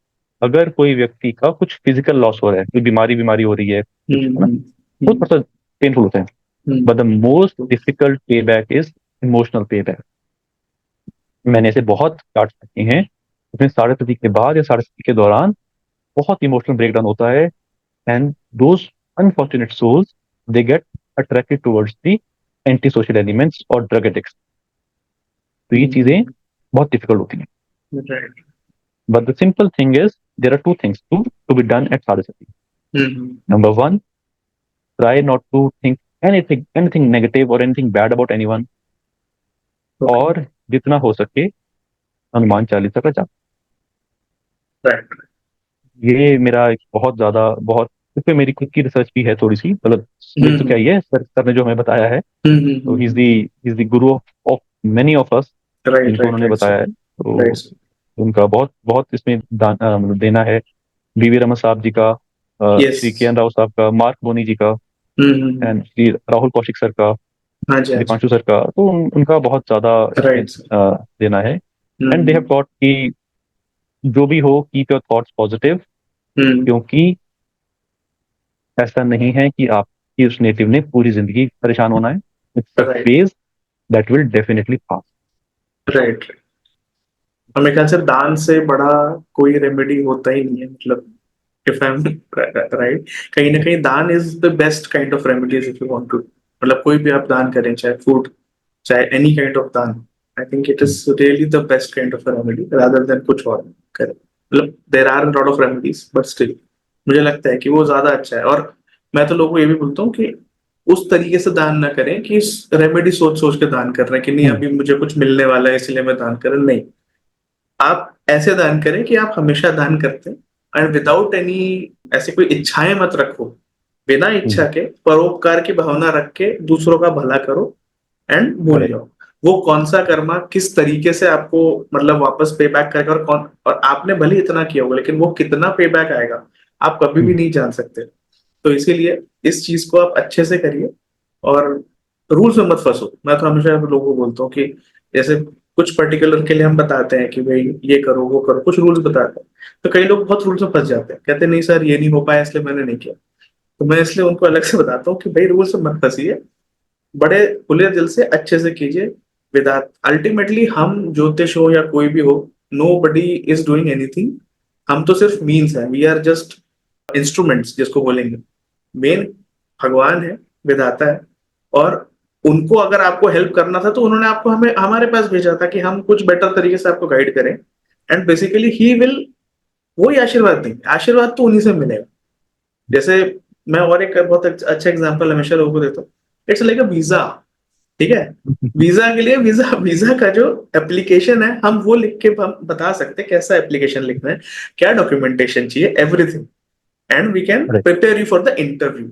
अगर कोई व्यक्ति का कुछ फिजिकल लॉस हो रहा है, कोई बीमारी बीमारी हो रही है कुछ, है ना, वो हम्म थोड़ा सा पेनफुल होता है। Hmm but the most difficult पे बैक इज इमोशनल पे बैक। मैंने ऐसे बहुत स्टार्ट किए हैं, उसमें साढ़े सती के बाद या साढ़े सती के दौरान बहुत इमोशनल ब्रेकडाउन होता है, and those unfortunate souls they get attracted towards the anti social elements और ड्रग एडिक्ट्स। तो ये चीजें बहुत डिफिकल्ट होती हैं। Right. But the simple thing is there are two things to be done at sade sati. Number one, try not to think anything negative or anything bad about anyone, okay. और जितना हो सके हनुमान चालीसा का जाप। राइट। ये मेरा एक बहुत ज्यादा, बहुत इस पे मेरी खुद की रिसर्च भी है थोड़ी सी, मतलब मेरी तो क्या ही है, सर ने जो हमें बताया है, तो he is the guru of many of us, right जिनको राइट उन्होंने राइट सर। बताया है, राइट तो सर। उनका बहुत बहुत इसमें मतलब देना है। बीवी रमन साहब जी का, yes. Shri K N Rao साहब का, मार्क बोनी जी का, एंड श्री राहुल कौशिक सर का, हाँ जी हाँ जी। दीपांशु सर का, तो उनका बहुत ज्यादा इसमें राइट सर। देना है। एंड दे हैव थॉट कि जो भी हो कीप योर थॉट्स पॉजिटिव, हम्म। क्योंकि ऐसा नहीं है कि आपकी उस नेटिव ने पूरी जिंदगी परेशान होना है। It's a right phase that will definitely pass. Right. और मेरे ख्याल से दान से बड़ा कोई रेमेडी होता ही नहीं है, मतलब इफ आई एम राइट, कहीं ना कहीं दान is the best kind of remedies if you want to, मतलब कोई भी आप दान करें, चाहे फूड, चाहे एनी काइंड ऑफ दान, I think it is really the best kind of remedy rather than कुछ और करें। मतलब there are lot of remedies but still मुझे लगता है कि वो ज्यादा अच्छा है। और मैं तो लोगों को ये भी बोलता हूँ कि उस तरीके से दान ना करें कि रेमेडी सोच सोच के दान कर रहे हैं कि नहीं अभी मुझे कुछ मिलने वाला है इसलिए मैं दान कर रहा हूं। नहीं, आप ऐसे दान करें कि आप हमेशा दान करते हैं एंड विदाउट एनी, ऐसे कोई इच्छाएं मत रखो, बिना इच्छा के परोपकार की भावना रख के दूसरों का भला करो एंड भूल करेक्ट। जाओ। वो कौन सा कर्मा किस तरीके से आपको मतलब वापस पे बैक करेगा, और कौन, और आपने भले ही इतना किया होगा लेकिन वो कितना पे बैक आएगा आप कभी भी नहीं जान सकते। तो इसीलिए इस चीज को आप अच्छे से करिए और रूल्स में मत फंसो। मैं तो हमेशा लोगों को बोलता हूँ कि जैसे कुछ पर्टिकुलर के लिए हम बताते हैं कि भाई ये करो वो करो, कुछ रूल्स बताते हैं, तो कई लोग बहुत रूल्स में फंस जाते हैं, कहते हैं नहीं सर ये नहीं हो पाया इसलिए मैंने नहीं किया। तो मैं इसलिए उनको अलग से बताता हूँ कि भाई रूल्स में मत फंसिए, बड़े खुले दिल से अच्छे से कीजिए। विदात अल्टीमेटली हम ज्योतिष हो या कोई भी हो, nobody is doing anything, हम तो सिर्फ मीन्स है, वी आर जस्ट इंस्ट्रूमेंट्स जिसको बोलेंगे। मेन भगवान है, विधाता है, और उनको अगर आपको हेल्प करना था तो उन्होंने आपको हमें हमारे पास भेजा था कि हम कुछ बेटर तरीके से आपको गाइड करें, एंड बेसिकली ही विल, वही आशीर्वाद देंगे, आशीर्वाद तो उन्हीं से मिलेगा। जैसे मैं और एक बहुत अच्छा एग्जांपल हमेशा लोगों को देता हूँ, इट्स लाइक अ वीजा, ठीक है। वीजा के लिए वीजा वीजा का जो एप्लीकेशन है हम वो लिख के हम बता सकते हैं कैसा एप्लीकेशन लिखना है, क्या डॉक्यूमेंटेशन चाहिए, everything, and we can correct. Prepare you for the interview.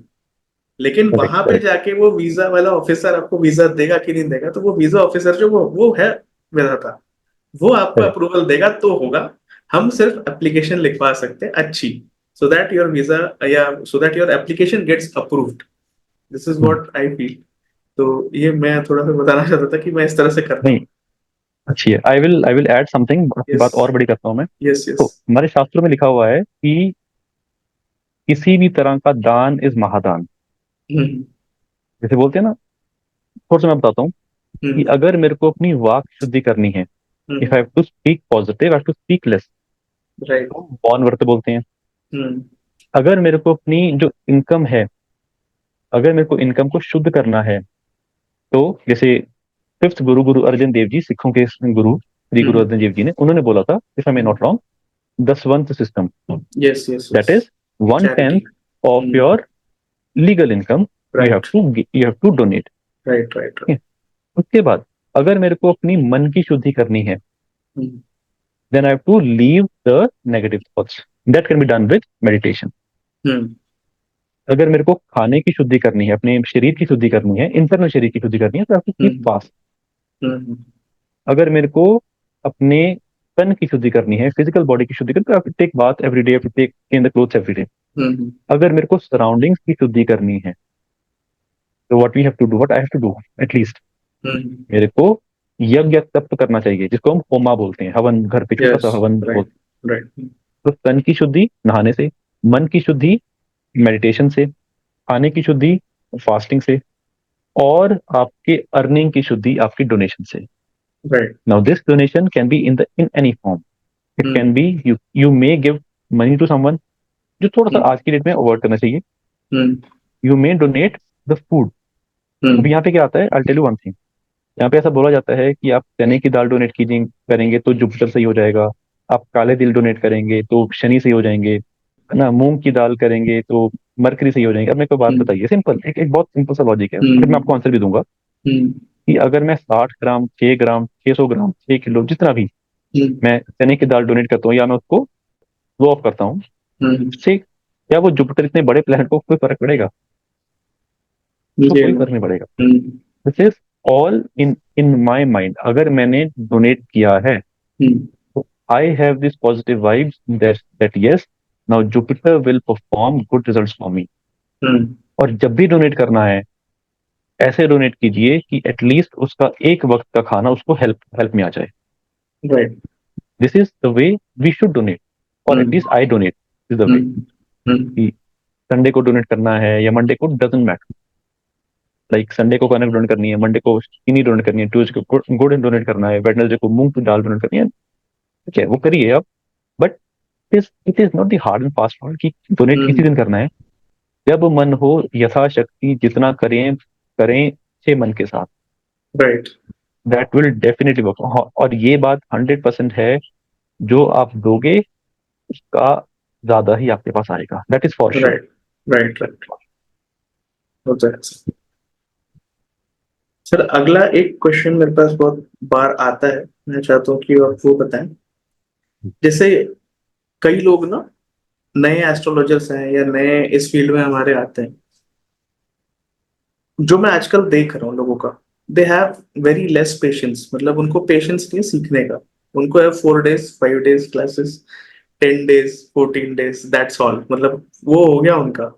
लेकिन करेक्ट। वहां पे करेक्ट। जाके वो वीजा वाला ऑफिसर आपको वीजा देगा कि नहीं देगा, तो वो वीजा ऑफिसर जो वो है विधाता, वो आपको करेक्ट। अप्रूवल देगा तो होगा। हम सिर्फ एप्लीकेशन लिखवा सकते हैं अच्छी, सो दैट योर वीजा या so that your application gets approved. This is what I feel. तो ये मैं थोड़ा सा बताना चाहता था कि मैं इस तरह से करता नहीं, हूँ। अच्छी है। आई विल ऐड समथिंग, आपकी यस बात और बड़ी करता हूँ मैं। Yes yes. तो हमारे शास्त्रों में लिखा हुआ है कि किसी भी तरह का दान इज महादान। हम्म जैसे बोलते हैं ना, थोड़ा सा मैं बताता हूँ कि हम्म अगर मेरे को अपनी वाक शुद्धि करनी है, if I have to speak positive, I have to speak less, right. तो मौन व्रत बोलते हैं। हम्म अगर मेरे को अपनी जो इनकम है, अगर मेरे को इनकम को शुद्ध करना है, तो जैसे फिफ्थ गुरु, गुरु अर्जन देव जी, सिखों के गुरु श्री गुरु हम्म अर्जन देव जी ने, उन्होंने बोला था, if I may not wrong, Dasvandh system, yes yes that yes. Is one charity. Tenth of your legal income right you have to donate. Right right. उसके बाद अगर मेरे को अपनी मन की शुद्धि करनी है, hmm then I have to leave the negative thoughts, that can be done with meditation. Hmm अगर मेरे को खाने की शुद्धि करनी है, अपने शरीर की शुद्धि करनी है, इंटरनल शरीर की शुद्धि करनी है, तो I have to keep hmm fast. Hmm अगर मेरे को अपने तन की शुद्धि करनी है, फिजिकल बॉडी की शुद्धि करनी है, take bath every day, take in the clothes every day. Hmm अगर मेरे को सराउंडिंग्स की शुद्धि करनी है, तो what we have to do, what I have to do atleast, hmm मेरे को यज्ञ तप करना चाहिए, जिसको हम होमा बोलते हैं, हवन, घर पे छोटा सा यस हवन राइट बोलते राइट हैं। तो तन की शुद्धि नहाने से, मन की शुद्धि मेडिटेशन से, खाने की शुद्धि फास्टिंग से, और आपके अर्निंग की शुद्धि आपकी डोनेशन से। Right now this donation can be in any form. It can hmm be, you may give money to someone, जो थोड़ा सा हम्म आज की डेट में अवॉइड करना चाहिए। Hmm you may donate the food. अब हम्म यहाँ पे क्या आता है, I tell you one thing. यहाँ पे ऐसा बोला जाता है कि आप चने की दाल डोनेट कीजिए, करेंगे तो जुपिटर सही हो जाएगा। आप काले तिल डोनेट करेंगे तो शनि सही हो जाएंगे, है ना। मूंग की दाल करेंगे तो मरकरी सही हो जाएंगे। अब मेरे को बात हम्म बताइए, सिंपल, एक बहुत सिंपल सा लॉजिक है, फिर मैं हम्म आपको आंसर भी दूंगा। हम्म कि अगर मैं 60 ग्राम, 6 ग्राम, 600 ग्राम, 6 किलो, जितना भी हम्म मैं चने की दाल डोनेट करता हूँ, या मैं उसको वो ऑफ करता हूँ, हम्म उससे क्या वो जुपिटर इतने बड़े प्लेनेट को कोई फर्क पड़ेगा? उसको मुझे कोई ना फर्क नहीं पड़ेगा। Hmm this is all in my mind. अगर मैंने डोनेट किया है, हम्म तो I have this positive vibes that yes, now Jupiter will perform good results for me. Hmm और जब भी डोनेट करना है, ऐसे डोनेट कीजिए कि एटलीस्ट उसका एक वक्त का खाना उसको हेल्प हेल्प में आ जाए। Right this is the way we should donate, और hmm atleast I donate is the way. Hmm hmm कि संडे को डोनेट करना है या मंडे को, डजेंट मैटर। लाइक संडे को कनक डोनेट करनी है, मंडे को चीनी डोनेट करनी है, ट्यूसडे को गुड़ डोनेट करना है, वेडनेसडे को मूंग की दाल डोनेट करनी है, ठीक है, वो करिए आप। But it is not the hard and fast rule कि डोनेट किसी हम्म दिन करना है। जब मन हो, यथाशक्ति जितना करें, करें अच्छे मन के साथ। Right that will definitely work. और ये बात 100% है, जो आप दोगे उसका ज्यादा ही आपके पास आएगा, that is for sure. Right right right होता है सर। सर, अगला एक क्वेश्चन मेरे पास बहुत बार आता है, मैं चाहता हूँ कि आप वो बताएं। जैसे कई लोग ना नए एस्ट्रोलॉजर्स हैं या नए इस फील्ड में हमारे आते हैं, जो मैं आजकल देख रहा हूँ लोगों का, they have very less patience. मतलब उनको पेशेंस नहीं है सीखने का। उनको है 4 days 5 days classes, 10 days 14 days, that's all. मतलब वो हो गया उनका,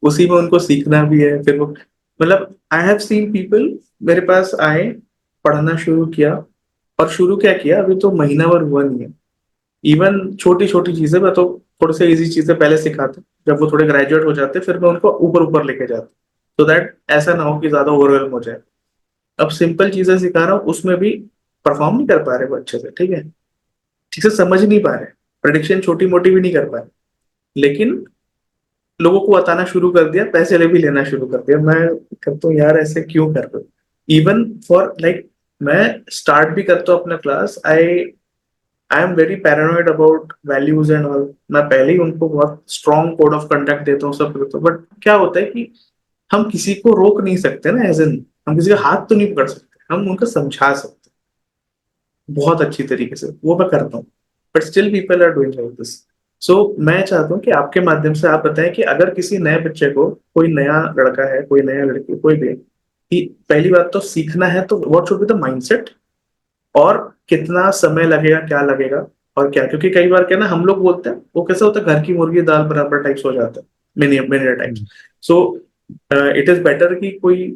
उसी में उनको सीखना भी है। फिर वो मतलब आई हैव सीन पीपल मेरे पास आए, पढ़ना शुरू किया, और शुरू क्या किया, अभी तो महीना भर हुआ नहीं है। इवन छोटी छोटी चीजें मैं तो थोड़े से इजी चीजें पहले सिखाता, जब वो थोड़े ग्रेजुएट हो जाते फिर मैं उनको ऊपर ऊपर लेके जाता, तो दैट ऐसा ना हो कि ज्यादा ओवरवेलम हो जाए। अब सिंपल चीजें सिखा रहा हूँ, उसमें भी परफॉर्म नहीं कर पा रहे वो अच्छे से, ठीक है, ठीक से समझ नहीं पा रहे, प्रेडिक्शन छोटी मोटी भी नहीं कर पा रहे, लेकिन लोगों को बताना शुरू कर दिया, पैसे ले भी लेना शुरू कर दिया। मैं कहता हूँ यार ऐसे क्यों कर रहे हो। इवन फॉर लाइक, मैं स्टार्ट भी करता हूँ अपना class, I am very paranoid about values and all. मैं पहले ही उनको बहुत स्ट्रॉन्ग कोड ऑफ कंडक्ट देता हूँ, सब करता हूँ। बट क्या होता है कि हम किसी को रोक नहीं सकते ना, एज इन हम किसी का हाथ तो नहीं पकड़ सकते, हम उनको समझा सकते हैं बहुत अच्छी तरीके से, वो मैं करता हूँ। But still people are doing like this. So मैं चाहता हूँ कि आपके माध्यम से आप बताएं कि अगर किसी नए बच्चे को, कोई नया लड़का है, कोई नया लड़की, कोई भी, कि पहली बात तो सीखना है, तो what should be the mindset, और कितना समय लगेगा, क्या लगेगा, और क्या, क्योंकि कई बार क्या ना हम लोग बोलते हैं, वो कैसे होता है, घर की मुर्गी दाल बराबर टाइप्स हो जाता है, many many types. So it is better कि कोई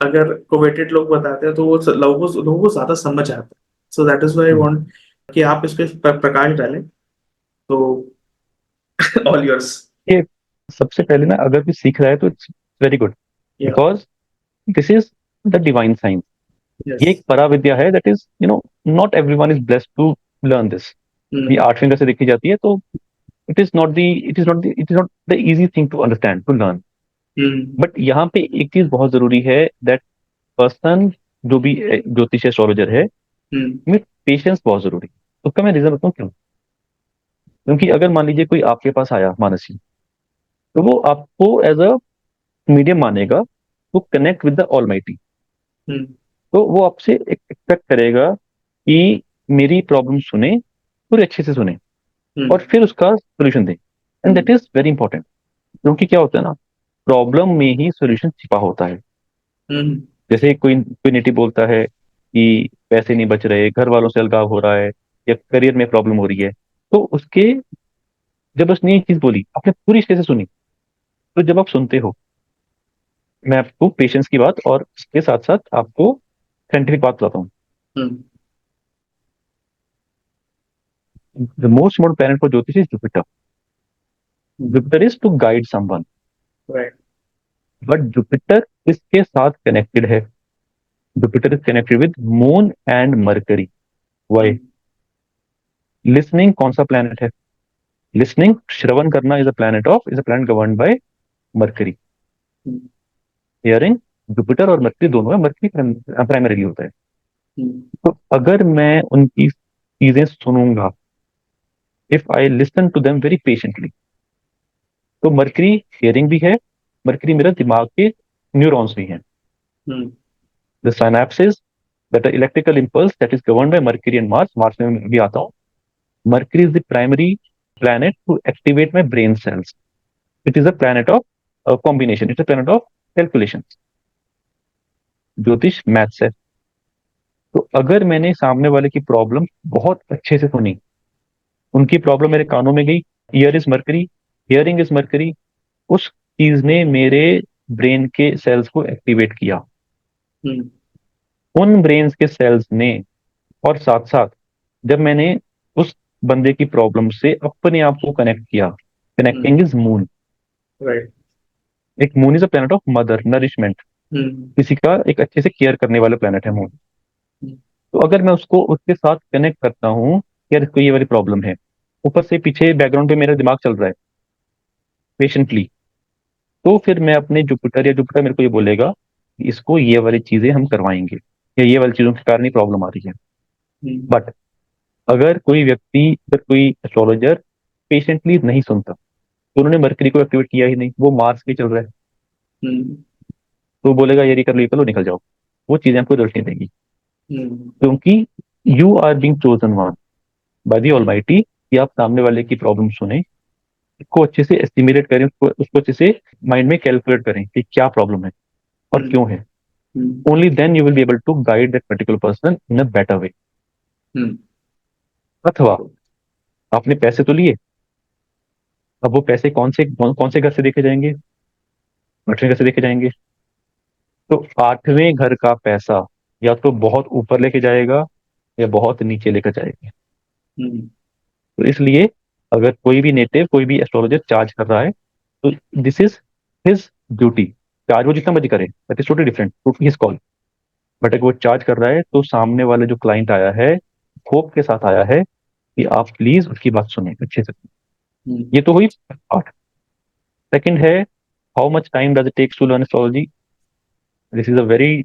अगर कोवेटेड लोग बताते हैं तो वो लोगों को ज्यादा समझ आता है। So that is why I want कि आप इस पे प्रकाश डालें, तो ऑल योर्स। ये सबसे पहले ना, अगर कोई सीख रहा है तो इट्स वेरी गुड, या because this is the divine science. Yes ये एक परा विद्या है, that is, not everyone is blessed to learn this. ये हम्म 8 फिंगर से देखी जाती है, तो it is not the easy thing to understand, to learn. Hmm but यहाँ पे एक चीज बहुत जरूरी है, दैट पर्सन, जो भी ज्योतिष एस्ट्रोलॉजर है, हम्म में पेशेंस बहुत जरूरी है। उसका मैं रीजन बताऊँ क्यों। क्योंकि अगर मान लीजिए कोई आपके पास आया मानसी, तो वो आपको एज अ मीडियम मानेगा, वो कनेक्ट विद द ऑलमाइटी। हम्म तो वो आपसे एक्सपेक्ट करेगा कि मेरी प्रॉब्लम सुने, पूरे अच्छे से सुने, और हम्म फिर उसका सोल्यूशन दें। And that hmm is very important. क्योंकि क्या होता है ना, प्रॉब्लम में ही सोल्यूशन छिपा होता है। हम्म जैसे कोई कोई नेटिव बोलता है कि पैसे नहीं बच रहे, घर वालों से अलगाव हो रहा है, या करियर में प्रॉब्लम हो रही है, तो उसके जब उसने ये चीज बोली आपने पूरी तरह से सुनी। तो जब आप सुनते हो, मैं आपको पेशेंस की बात और उसके साथ साथ आपको साइंटिफिक बात बताता हूँ। Hmm the most important planet for jyotish is Jupiter. Jupiter is to guide someone, right but Jupiter किसके साथ कनेक्टेड है? Jupiter is connected with moon and Mercury. Why? Listening कौन सा प्लैनेट है? लिसनिंग, श्रवण करना, is a planet governed by Mercury. Hearing, Jupiter और Mercury दोनों है, मरकरी प्राइमरीली होता है। तो अगर मैं उनकी चीजें सुनूंगा, if I listen to them very patiently, तो मरकरी हियरिंग भी है, मरकरी मेरा दिमाग के न्यूरॉन्स भी हैं। The synapsis that electrical impulse that is govern by Mercury and Mars. Mars में भी आता हूँ। Mercury is the primary planet to activate my brain cells. It is a planet of combination. It's a planet of calculations. ज्योतिष maths है। तो अगर मैंने सामने वाले की प्रॉब्लम बहुत अच्छे से सुनी, उनकी प्रॉब्लम मेरे कानों में गई, year is mercury, hearing is mercury, उस चीज ने मेरे ब्रेन के सेल्स को एक्टिवेट किया। उन ब्रेन के सेल्स ने, और साथ साथ जब मैंने उस बंदे की प्रॉब्लम से अपने आप को कनेक्ट किया, कनेक्टिंग इज मून। राइट एक moon is a planet of mother nourishment, किसी का एक अच्छे से केयर करने वाला प्लैनेट है मून। तो अगर मैं उसको उसके साथ कनेक्ट करता हूँ, यार इसको ये वाली प्रॉब्लम है, ऊपर से पीछे बैकग्राउंड पे मेरा दिमाग चल रहा है पेशेंटली, तो फिर मैं अपने जुपिटर, या जुपिटर मेरे को ये बोलेगा कि इसको ये वाली चीजें हम करवाएंगे, या ये वाली चीजों के कारण ही प्रॉब्लम आ रही है। बट अगर कोई व्यक्ति, अगर कोई एस्ट्रोलॉजर पेशेंटली नहीं सुनता, तो उन्होंने मरकरी को एक्टिवेट किया ही नहीं, वो मार्स पे चल रहा है, तो बोलेगा ये कर लो ये कर लो निकल जाओ, वो चीजें आपको रिजल्ट नहीं देंगी। क्योंकि you are being chosen one by the Almighty, कि आप सामने वाले की प्रॉब्लम सुने, उसको अच्छे से एस्टिमेट करें, उसको अच्छे से माइंड में कैलकुलेट करें कि क्या प्रॉब्लम है और क्यों है। Only then you will be able to guide that particular person in a better way. अथवा आपने पैसे तो लिए, अब वो पैसे कौन से घर से देखे जाएंगे? 8वें घर से देखे जाएंगे। तो 8वें घर का पैसा या तो बहुत ऊपर लेके जाएगा या बहुत नीचे लेकर जाएगा। तो इसलिए अगर कोई भी नेटिव, कोई भी एस्ट्रोलॉजर चार्ज कर रहा है, तो this is his duty. Charge वो जितना मर्जी करे, that is totally different, totally his call. But अगर वो चार्ज कर रहा है तो सामने वाले जो क्लाइंट आया है, होप के साथ आया है कि आप प्लीज उसकी बात सुने अच्छे से। ये तो हुई पार्ट। सेकंड है, how much time does it takes to learn astrology? This is a very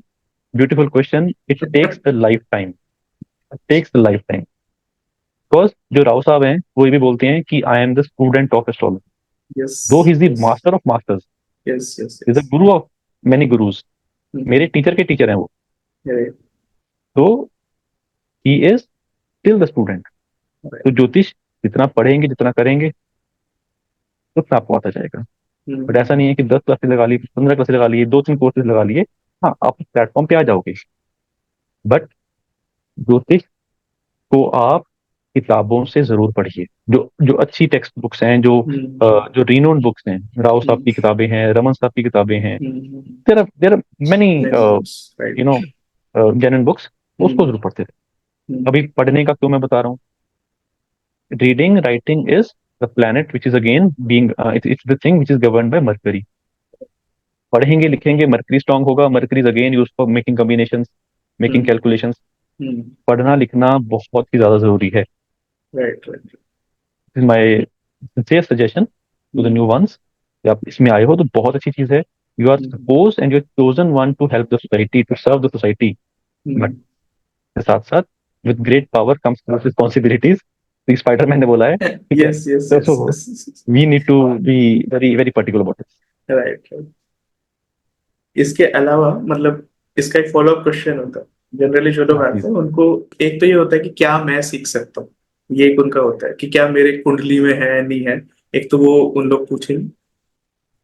beautiful question. It takes a lifetime. It takes a lifetime. Because जो राव साहब हैं वो ये भी बोलते हैं कि I am the student of astrology, yes दो he is the yes master of masters, yes yes is the yes Guru of many gurus. मेरे टीचर के टीचर हैं वो। right तो he is still the student. right तो ज्योतिष जितना पढ़ेंगे, जितना करेंगे, उतना आपको आता जाएगा। बट ऐसा नहीं है कि 10 क्लासेस लगा ली, 15 क्लासेस लगा लिए, 2-3 कोर्सेज लगा लिए, हाँ आप प्लेटफॉर्म पे आ जाओगे। बट ज्योतिष को आप किताबों से जरूर पढ़िए, जो जो अच्छी टेक्स्ट बुक्स हैं, जो रीनोन बुक्स हैं, राव साहब की किताबें हैं, रमन साहब की किताबें हैं, there are many many books right you know genuine books, उसको जरूर पढ़ते थे। अभी पढ़ने का क्यों मैं बता रहा हूँ, reading writing is the planet which is again being, it's the thing which is govern by Mercury. पढ़ेंगे लिखेंगे, मरकरी स्ट्रांग होगा, Mercury is again use for making combinations, making calculations. पढ़ना लिखना बहुत ही ज्यादा जरूरी है। right right is my sincere suggestion to the new ones, कि आप इसमें आए हो तो बहुत अच्छी चीज है। You are suppose and you are chosen one to help the society, to serve the society. But साथ साथ with great power comes responsibilities. Spiderman ने बोला है, ठीक है? yes yes yes तो we need to be very very particular about it. right right इसके अलावा मतलब इसका एक फॉलो अप क्वेश्चन होता है जनरली जो लोग हाँ आते प्लीज। हैं उनको। एक तो ये होता है कि क्या मैं सीख सकता हूँ, ये एक उनका होता है कि क्या मेरे कुंडली में है नहीं है। एक तो वो उन लोग पूछेंगे।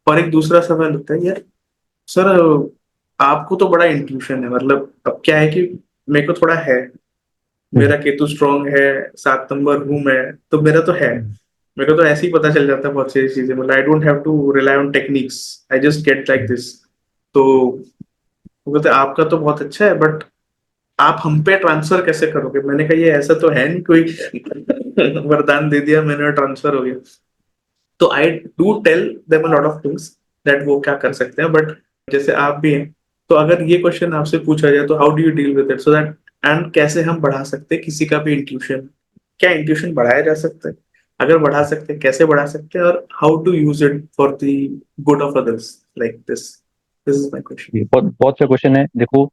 और एक दूसरा सवाल होता है यार सर आपको तो बड़ा इंट्यूशन है, मतलब अब क्या है कि मेरे को थोड़ा है मेरा केतु स्ट्रांग है, 7 नंबर हूं मैं, तो मेरा तो है। मेरे को तो ऐसे ही पता चल जाता है बहुत सारी चीजें, मतलब I don't have to rely on techniques, I just get like this. तो वो कहते हैं, आपका तो बहुत अच्छा है, बट आप हम पे ट्रांसफर कैसे करोगे? मैंने कहा ये ऐसा तो है नहीं कोई वरदान दे दिया मैंने और ट्रांसफर हो गया। तो I do tell them a lot of things that वो क्या कर सकते हैं, बट जैसे आप भी हैं, तो अगर ये क्वेश्चन आपसे पूछा जाए तो how do you deal with it, so that and कैसे हम बढ़ा सकते हैं किसी का भी इंट्यूशन? क्या इंट्यूशन बढ़ाया जा सकता है? अगर बढ़ा सकते हैं, कैसे बढ़ा सकते हैं, और how to use it for the good of others, like this this is my question. ये बहुत बहुत अच्छा क्वेश्चन है। देखो,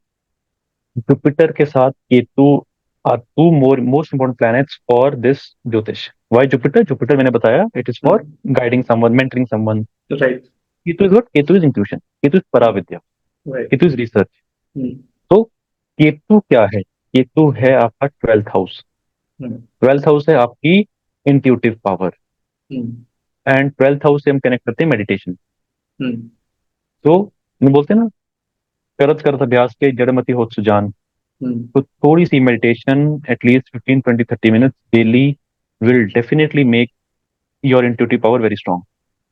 जुपिटर के साथ Ketu are two most important planets for this jyotish. Why Jupiter? Jupiter मैंने बताया it is for guiding someone, mentoring someone. Right. Ketu is what? Ketu is intuition, Ketu is paravidya, right. Ketu is research. तो केतु क्या है? केतु है आपका 12th हाउस। 12th हाउस है आपकी intuitive power, and 12th house से हम कनेक्ट करते हैं मेडिटेशन। तो मैं बोलते हैं ना, करत करत अभ्यास के जड़मति होत सुजान। तो थोड़ी सी meditation, atleast 15, 20, 30 minutes daily will definitely make your intuitive power very strong.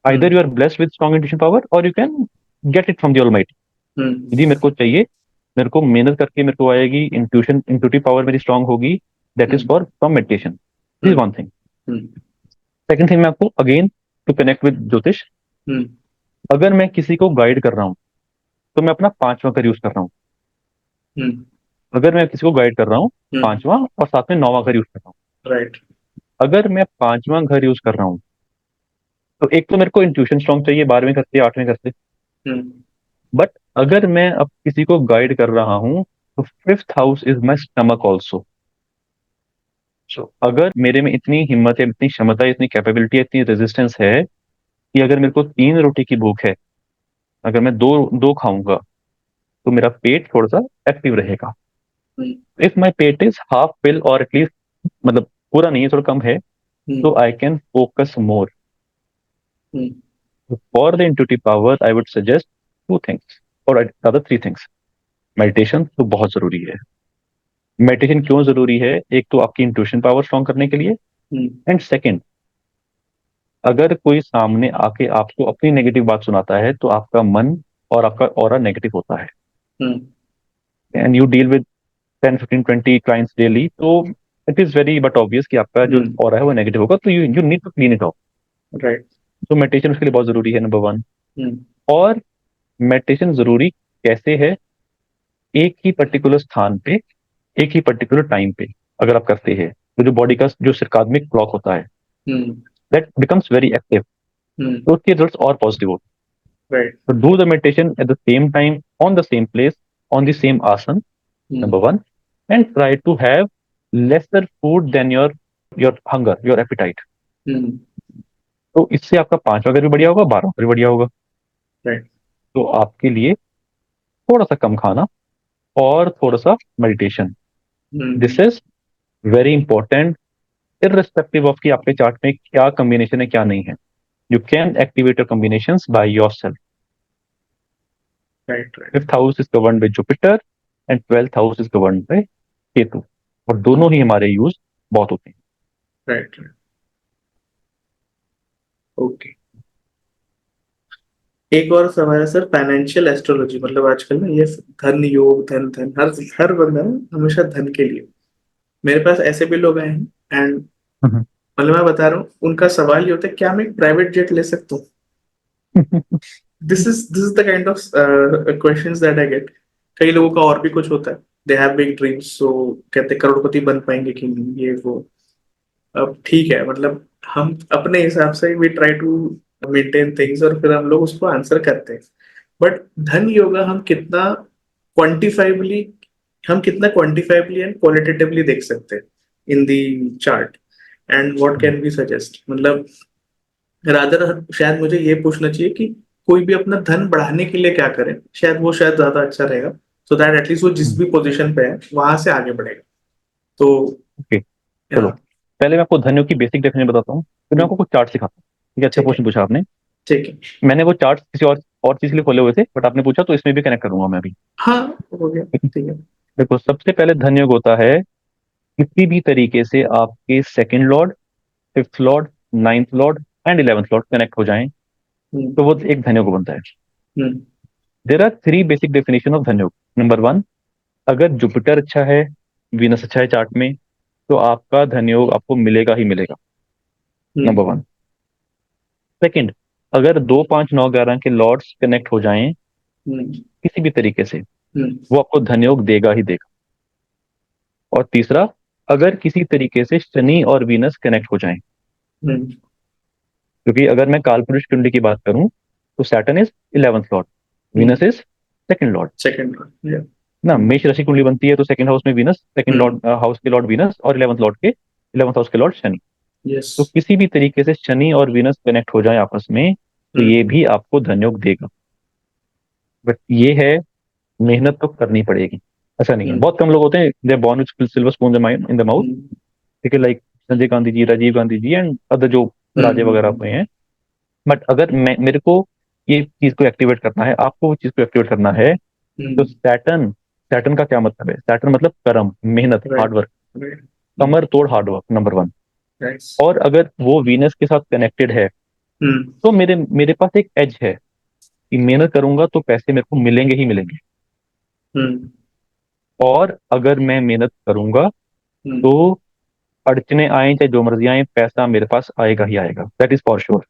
Either you are blessed with strong intuition power or you can get it from the Almighty. यदि मेरे को चाहिए, मेरे को मेहनत करके मेरे को आएगी, इंट्यूटिव पावर मेरी स्ट्रांग होगी, that is for from meditation. This is one thing. Second thing, मैं आपको अगेन टू कनेक्ट विद ज्योतिष, अगर मैं किसी को गाइड कर रहा हूँ तो मैं अपना पांचवा घर यूज कर रहा हूँ। अगर मैं किसी को गाइड कर रहा हूँ, पांचवा और साथ में नौवां घर यूज कर रहा हूँ। राइट। अगर मैं पांचवा घर यूज कर रहा हूँ तो एक तो मेरे को इंट्यूशन स्ट्रांग चाहिए, 12वें घर से 8वें घर से। बट अगर मैं अब किसी को गाइड कर रहा हूं तो 5th house is my stomach also. So अगर मेरे में इतनी हिम्मत है, इतनी क्षमता है, इतनी कैपेबिलिटी है, इतनी रेजिस्टेंस है कि अगर मेरे को 3 रोटी की भूख है, अगर मैं दो दो खाऊंगा तो मेरा पेट थोड़ा सा एक्टिव रहेगा। इफ माई पेट इज हाफ फिल और एटलीस्ट, मतलब पूरा नहीं है, थोड़ा कम है, तो I can focus more. For the intuitive power I would suggest 2 things और अदर 3 थिंग्स। मेडिटेशन तो बहुत जरूरी है। मेडिटेशन क्यों जरूरी है? एक तो आपकी इंट्यूशन पावर स्ट्रॉन्ग करने के लिए, एंड सेकंड, अगर कोई सामने आके आपको अपनी नेगेटिव बात सुनाता है तो आपका मन और आपका ऑरा नेगेटिव होता है, and you deal with 10, 15, 20 clients daily, तो it is very but obvious कि आपका जो ऑरा है वो नेगेटिव होगा, तो you you need to clean it off. Right. तो मेडिटेशन उसके लिए बहुत जरूरी है, नंबर 1। और मेडिटेशन जरूरी कैसे है? एक ही पर्टिकुलर स्थान पे, एक ही पर्टिकुलर टाइम पे अगर आप करते हैं तो जो बॉडी का जो सर्कास्मिक क्लॉक होता है दैट बिकम्स वेरी एक्टिव, तो उसके रिजल्ट्स और पॉजिटिव होते हैं। राइट। तो do the meditation at the same time, on the same place, on the same asan, number 1, and try to have lesser food than your hunger, your appetite. तो इससे आपका पांचवा घर भी बढ़िया होगा, 12वां घर भी बढ़िया होगा। राइट। तो आपके लिए थोड़ा सा कम खाना और थोड़ा सा meditation, this is very important, irrespective of कि आपके चार्ट में क्या कॉम्बिनेशन है क्या नहीं है। You can activate your combinations by yourself. Right. Right. 5th house is governed bye Jupiter and 12th house is governed bye Ketu, और दोनों ही हमारे यूज बहुत होते हैं। राइट। ओके। एक और सवाल है सर, फाइनेंशियल एस्ट्रोलॉजी, मतलब आजकल ना ये धन योग, धन धन, हर हर बंदा ना हमेशा धन के लिए, मेरे पास ऐसे भी लोग आए हैं, एंड हम्म। मतलब मैं बता रहा हूँ, उनका सवाल ये होता है, क्या मैं एक प्राइवेट जेट ले सकता हूँ? This is the kind of questions that I get. कई लोगों का और भी कुछ होता है, दे हैव बिग ड्रीम्स, सो कहते हैं करोड़पति बन पाएंगे कि नहीं, ये वो। अब ठीक है, मतलब हम अपने हिसाब से we try to maintain things, और फिर हम लोग उसको आंसर करते हैं। बट धन योगा हम कितना क्वांटिफाइबली एंड क्वालिटेटिवली देख सकते हैं in the chart, and what can be suggest, मतलब रादर शायद मुझे ये पूछना चाहिए कि कोई भी अपना धन बढ़ाने के लिए क्या करे, शायद वो शायद ज्यादा अच्छा रहेगा, सो दैट एटलीस्ट वो जिस भी पोजीशन पे है वहां से आगे बढ़ेगा। तो ओके, चलो पहले मैं आपको धन्यों की बेसिक डेफिनेशन बताता हूँ, फिर मैं आपको कुछ चार्ट सिखाता हूँ। ठीक है, अच्छा ठीक है। क्वेश्चन पूछा आपने। ठीक है। मैंने वो चार्ट किसी और चीज के लिए खोले हुए थे, बट आपने पूछा तो इसमें भी कनेक्ट करूंगा मैं अभी। हाँ, हो गया। ठीक है। देखो, सबसे पहले धन योग होता है किसी भी तरीके से आपके second lord, fifth lord, ninth lord and 11th lord connect हो जाएं हम्म, तो वो एक धनयोग बनता है। Hmm, there are three basic definition of dhanyog. Number one, अगर जुपिटर अच्छा है, वीनस अच्छा है चार्ट में, तो आपका धनयोग आपको मिलेगा ही मिलेगा। नंबर हम्म, वन। सेकंड, अगर 2, 5, 9, 11 के लॉर्ड्स कनेक्ट हो जाएं हम्म, किसी भी तरीके से, हम्म, वो आपको धनयोग देगा ही देगा। और तीसरा, अगर किसी तरीके से शनि और वीनस कनेक्ट हो जाएं, हम्म, क्योंकि अगर मैं कालपुरुष कुंडली की बात करूं तो Saturn is 11th Lord, hmm, Venus is second Lord. Second, या, ना मेष राशि कुंडली बनती है तो सेकंड हाउस में वीनस, सेकंड हम्म, लॉर्ड हाउस के लॉर्ड वीनस और 11th हाउस के लॉर्ड शनि। यस, तो किसी भी तरीके से शनि और वीनस कनेक्ट हो जाए आपस में तो ये हम्म, भी आपको धनयोग देगा। बट ये है, मेहनत तो करनी पड़ेगी। ऐसा नहीं है, हम्म, बहुत कम लोग होते हैं they born with silver spoon in the mouth. Hmm, ठीक है, like Sanjay Gandhi ji, Rajiv Gandhi ji and other जो राजे वगैरह हम्म, हुए हैं। बट अगर मैं मेरे को ये चीज को एक्टिवेट करना है, आपको वो चीज को एक्टिवेट करना है, तो हम्म, सैटर्न, सैटर्न का क्या मतलब है? सैटर्न मतलब कर्म, मेहनत, राइट, हार्डवर्क, राइट, कमर तोड़ हार्डवर्क, नंबर वन। राइट, और अगर वो वीनस के साथ कनेक्टेड है हम्म, तो मेरे मेरे पास एक एज है कि मेहनत करूंगा तो पैसे मेरे को मिलेंगे ही मिलेंगे। हम्म, और अगर मैं मेहनत करूंगा हम्म, तो अड़चने आए चाहे जो मर्जी आए, पैसा मेरे पास आएगा ही आएगा, दैट इज फॉर श्योर।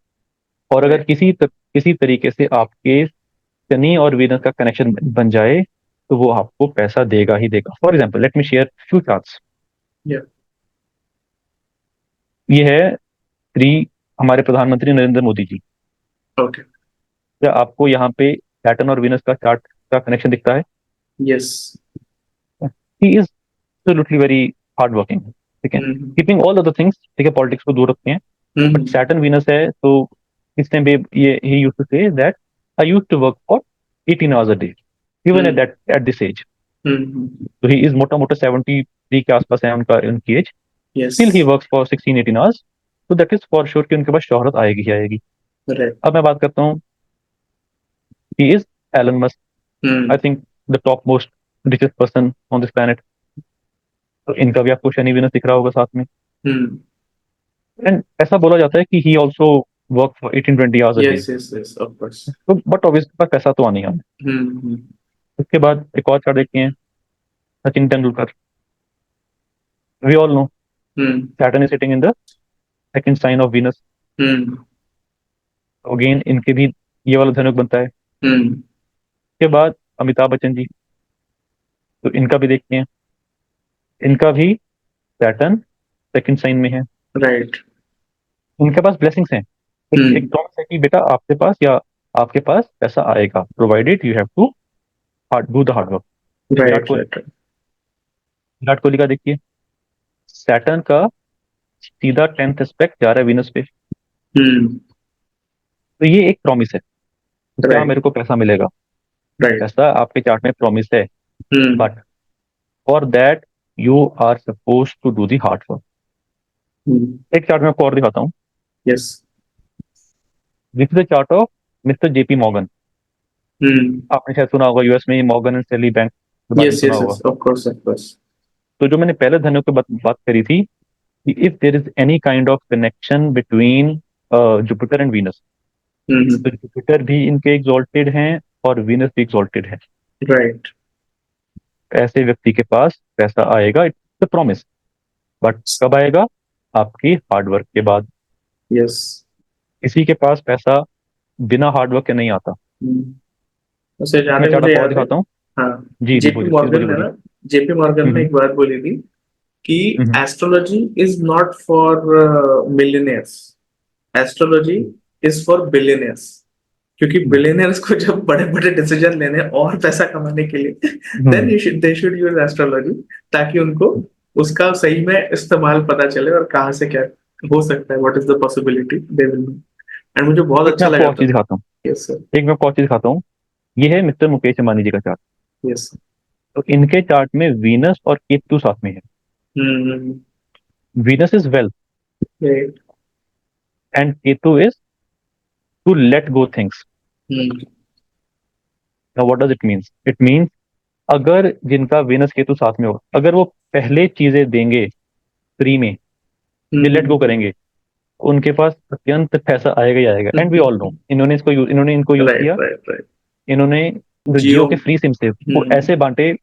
और अगर राइट, किसी तरीके से आपके शनि और वीनस का कनेक्शन बन जाए तो वो आपको पैसा देगा ही देगा। For example let me share few charts. या, ये है श्री हमारे प्रधानमंत्री नरेंद्र मोदी जी। ओके, क्या आपको यहाँ पे सैटर्न और वीनस का चार्ट का कनेक्शन दिखता है? Yes, he is absolutely very hard working. ठीक है, हम्म, कीपिंग ऑल अदर थिंग्स, ठीक है, पॉलिटिक्स को दूर रखते हैं। बट हम्म, सैटर्न वीनस है तो इस टाइम पे ये he used to say that I used to work for 18 hours a day even hmm, at this age. Hmm, तो ही इज मोटा मोटा 73 के आसपास है उनका, उनकी age. Yes, still he works for 16, 18 hours. तो दैट इज फॉर श्योर कि उनके पास शोहरत आएगी ही आएगी। राइट, अब मैं बात करता हूँ, he is Elon Musk, I hmm, think the top most richest person on this planet. तो इनका भी आपको शनि विनस दिख रहा होगा साथ में। हम्म, एंड ऐसा बोला जाता है कि he also work for 18, 20 hours a day. Yes, yes, yes, of course, तो बट ऑब्वियसली पास पैसा तो आने ही आना है। हम्म, उसके बाद एक और चार्ट देखते हैं, Sachin Tendulkar. We all know hmm, Saturn is sitting in the second sign of Venus. Hmm, again इनके भी ये वाला धनुक बनता है। हम्म, उसके बाद अमिताभ बच्चन जी, तो इनका भी देखते हैं। इनका भी सैटर्न सेकंड साइन में है। राइट, उनके पास ब्लेसिंग्स हैं। एक हम्म, प्रॉमिस है कि बेटा आपके पास या आपके पास पैसा आएगा, provided you have to hard do the hard work. Virat right, Kohli, right, Virat Kohli का देखिए, सैटर्न का सीधा 10th एस्पेक्ट जा रहा है वीनस पे। हम्म, तो ये एक प्रॉमिस है कि क्या राइट, मेरे को पैसा मिलेगा। राइट, ऐसा आपके चार्ट में प्रॉमिस है। Hmm, but for that you are suppose to do the hard work. Hmm, एक चार्ट में आपको और दिखाता हूँ। Yes, this is the chart of mister JP Morgan. Hmm, आपने शायद सुना होगा, यूएस में मॉर्गन एंड स्टैनली बैंक के बारे में यस, सुना यस, होगा। Yes, of course, of course, तो जो मैंने पहले धनु की बात करी थी, if there is any kind of connection between Jupiter and Venus, hmm, तो जुपिटर भी इनके एग्जॉल्टेड हैं और वीनस भी एग्जॉल्टेड है। राइट, ऐसे व्यक्ति के पास पैसा आएगा, इट्स अ प्रॉमिस। बट कब आएगा? आपकी हार्डवर्क के बाद। यस, किसी के पास पैसा बिना हार्डवर्क के नहीं आता। उसे एक जाने मैं चार्ट मुझे आपको और याद है, दिखाता हूँ। हाँ, जी जी, जेपी बोलिए प्लीज, मॉर्गन बोलिए ने बोलिए। ना, जेपी मॉर्गन ने हम्म एक बात बोली थी कि hmm astrology is not for millionaires, astrology is for billionaires, क्योंकि हम्म बिलियनियर्स को जब बड़े बड़े डिसीजन लेने हैं और पैसा कमाने के लिए, then hmm, they should use astrology, ताकि उनको उसका सही में इस्तेमाल पता चले और कहाँ से क्या हो सकता है, what is the possibility they will know. And मुझे बहुत एक मैं अच्छा आपको लगा और था। चीज दिखाता हूँ। यस सर, एक मैं आपको और चीज दिखाता हूँ। ये है मिस्टर मुकेश अंबानी जी का चार्ट। यस, तो इनके चार्ट में वीनस और केतु साथ में है। Hmm, Venus is wealth right, and Ketu is to let go things. Hmm, now what does it means? It means अगर जिनका वीनस केतु साथ में हो, अगर वो पहले चीजें देंगे फ्री में, ये लेट गो करेंगे, उनके पास अत्यंत पैसा आएगा ही आएगा। एंड वी ऑल नो, इन्होंने इनको यूज राइट किया। Right right. इन्होंने जो जियो। जियो के फ्री सिम थे वो हम्म, ऐसे बांटे, और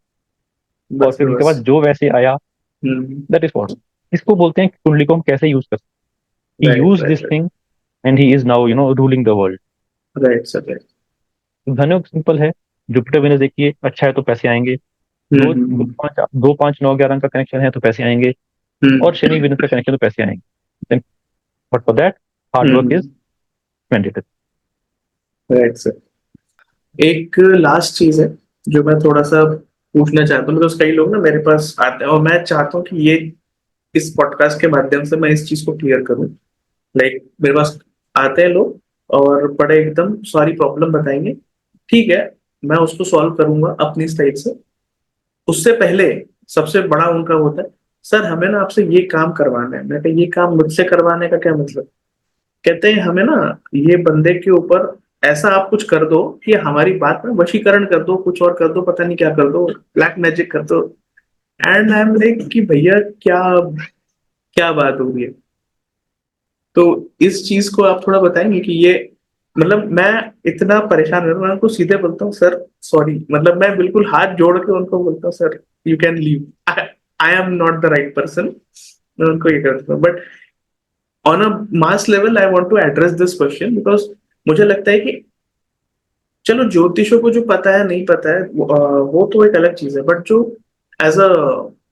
बस फिर उनके बस। पास जो वैसे आया, हम्म, दैट इज वॉट, इसको बोलते हैं कि कुंडली को हम कैसे यूज कर सकते हैं। He right use right this right thing and he is now ruling the world. Right sir right. धनुष सिंपल है, जुपिटर वेनस देखिए अच्छा है तो पैसे आएंगे। दो दो हम्म, पाँच दो पाँच नौ 11 का कनेक्शन है तो पैसे आएंगे, और हम्म, शनि वेनस का कनेक्शन तो पैसे आएंगे। But for that hard work is hmm, mandatory. Right sir. एक लास्ट चीज है जो मैं थोड़ा सा पूछना चाहता हूँ, बिकॉज कई लोग ना मेरे पास आते हैं और मैं चाहता हूँ कि ये इस पॉडकास्ट के माध्यम से मैं इस चीज को क्लियर करूँ। लाइक मेरे पास आते हैं लोग और बड़े एकदम सारी प्रॉब्लम बताएंगे, ठीक है, मैं उसको सॉल्व करूंगा अपनी स्टाइल से। उससे पहले सबसे बड़ा उनका होता है, सर हमें ना आपसे ये काम करवाना है। मैं कहा ये काम मुझसे करवाने का क्या मतलब? कहते हैं हमें ना ये बंदे के ऊपर ऐसा आप कुछ कर दो कि हमारी बात में वशीकरण कर दो, कुछ और कर दो, पता नहीं क्या कर दो, ब्लैक मैजिक कर दो। एंड आई एम लाइक कि भैया क्या क्या बात हो रही है? तो इस चीज को आप थोड़ा बताएंगे कि ये मतलब मैं इतना परेशान रहता हूँ, मैं उनको सीधे बोलता हूँ सर सॉरी, मतलब मैं बिल्कुल हाथ जोड़ के उनको बोलता हूँ sir you can leave, I am not the right person. मैं उनको ये करता हूँ, but on a mass level I want to address this question, because मुझे लगता है कि चलो ज्योतिषों को जो पता है नहीं पता है वो तो एक अलग चीज है, बट जो एज अ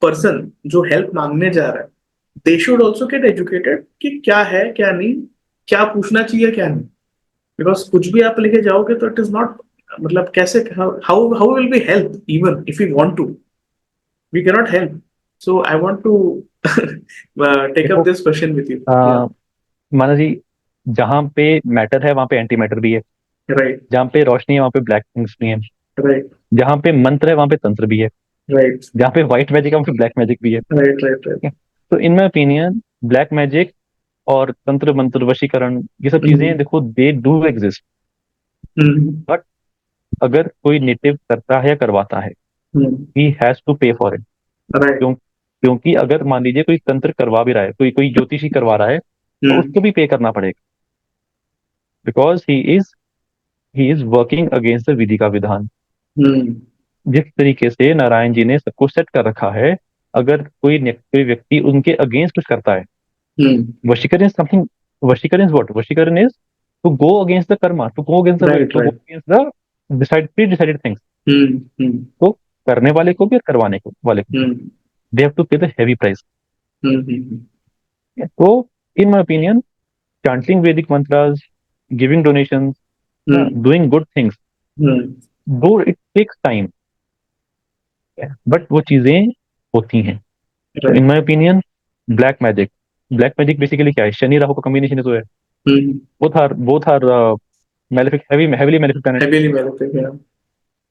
पर्सन जो हेल्प मांगने जा रहा है, they should also get educated कि क्या है क्या नहीं, क्या पूछना चाहिए क्या नहीं। बिकॉज कुछ भी आप लेके जाओगे तो इट इज नॉट, मतलब कैसे how how will be help even if you want to, we can not help. So I want to take up देखो, दिस क्वेश्चन विद यू। या माना जी, जहाँ पे मैटर है वहाँ पे एंटी मैटर भी है, राइट जहाँ पे रोशनी है वहाँ पे ब्लैक थिंग्स भी है, राइट जहाँ पे मंत्र है वहाँ पे तंत्र भी है, राइट जहाँ पे व्हाइट मैजिक है वहाँ पे ब्लैक मैजिक भी है। राइट राइट ठीक राइट। है? तो इन माई ओपिनियन ब्लैक मैजिक और तंत्र मंत्र वशीकरण ये सब चीजें हम्म, देखो, they do exist. Hmm, but अगर कोई नेटिव करता है या करवाता है, ही हैज टू पे फॉर इट। राइट। क्योंकि अगर मान लीजिए कोई तंत्र करवा भी रहा है, कोई कोई ज्योतिषी करवा रहा है, तो हम्म, उसको भी पे करना पड़ेगा, because he is working against the विधि का विधान। हम्म, जिस तरीके से नारायण जी ने सबको सेट कर रखा है, अगर कोई व्यक्ति उनके अगेंस्ट कुछ करता है, hmm, vashikaran is something, vashikaran is what, vashikaran is to go against the karma, to go against the will, right to go right. Against the pre decided things. Hmm, hmm, तो करने वाले को भी और करवाने को वाले को, hmm, they have to pay the heavy price. Hmm, तो in my opinion, chanting Vedic mantras, giving donations, hmm, doing good things, hmm, though it takes time, but वो चीजें होती हैं। तो in right. My opinion, black magic, black magic basically क्या है, शनि राहु का combination तो है। Hmm, both are malefic, heavily malefic planet. Heavily married है।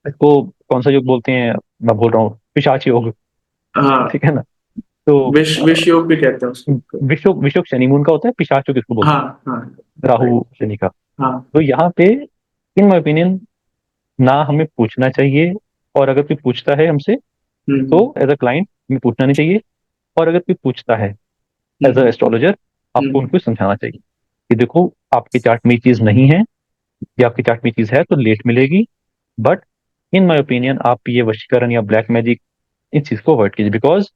इसको कौन सा योग बोलते हैं, मैं बोल रहा हूँ पिशाच योग। हाँ, ठीक है ना? तो विश योग भी कहते हैं उसको। विषुव शनि मून का होता है, पिशाच योग किसको बोलते हाँ हैं, हाँ। राहु राइट। शनि का। हाँ। तो यहाँ पे इन माय ओपिनियन ना हमें पूछना चाहिए, और अगर कोई पूछता है हमसे तो हम्म, एज अ क्लाइंट हमें पूछना नहीं चाहिए। और अगर कोई पूछता है एज अ हम्म, एस्ट्रोलॉजर, आपको हम्म, उनको समझाना चाहिए कि देखो, आपके चार्ट में ये चीज नहीं है, या आपके चार्ट में ये चीज है तो लेट मिलेगी। बट इन माय ओपिनियन आप ये वशीकरण या ब्लैक मैजिक, इस चीज को अवॉइड कीजिए, बिकॉज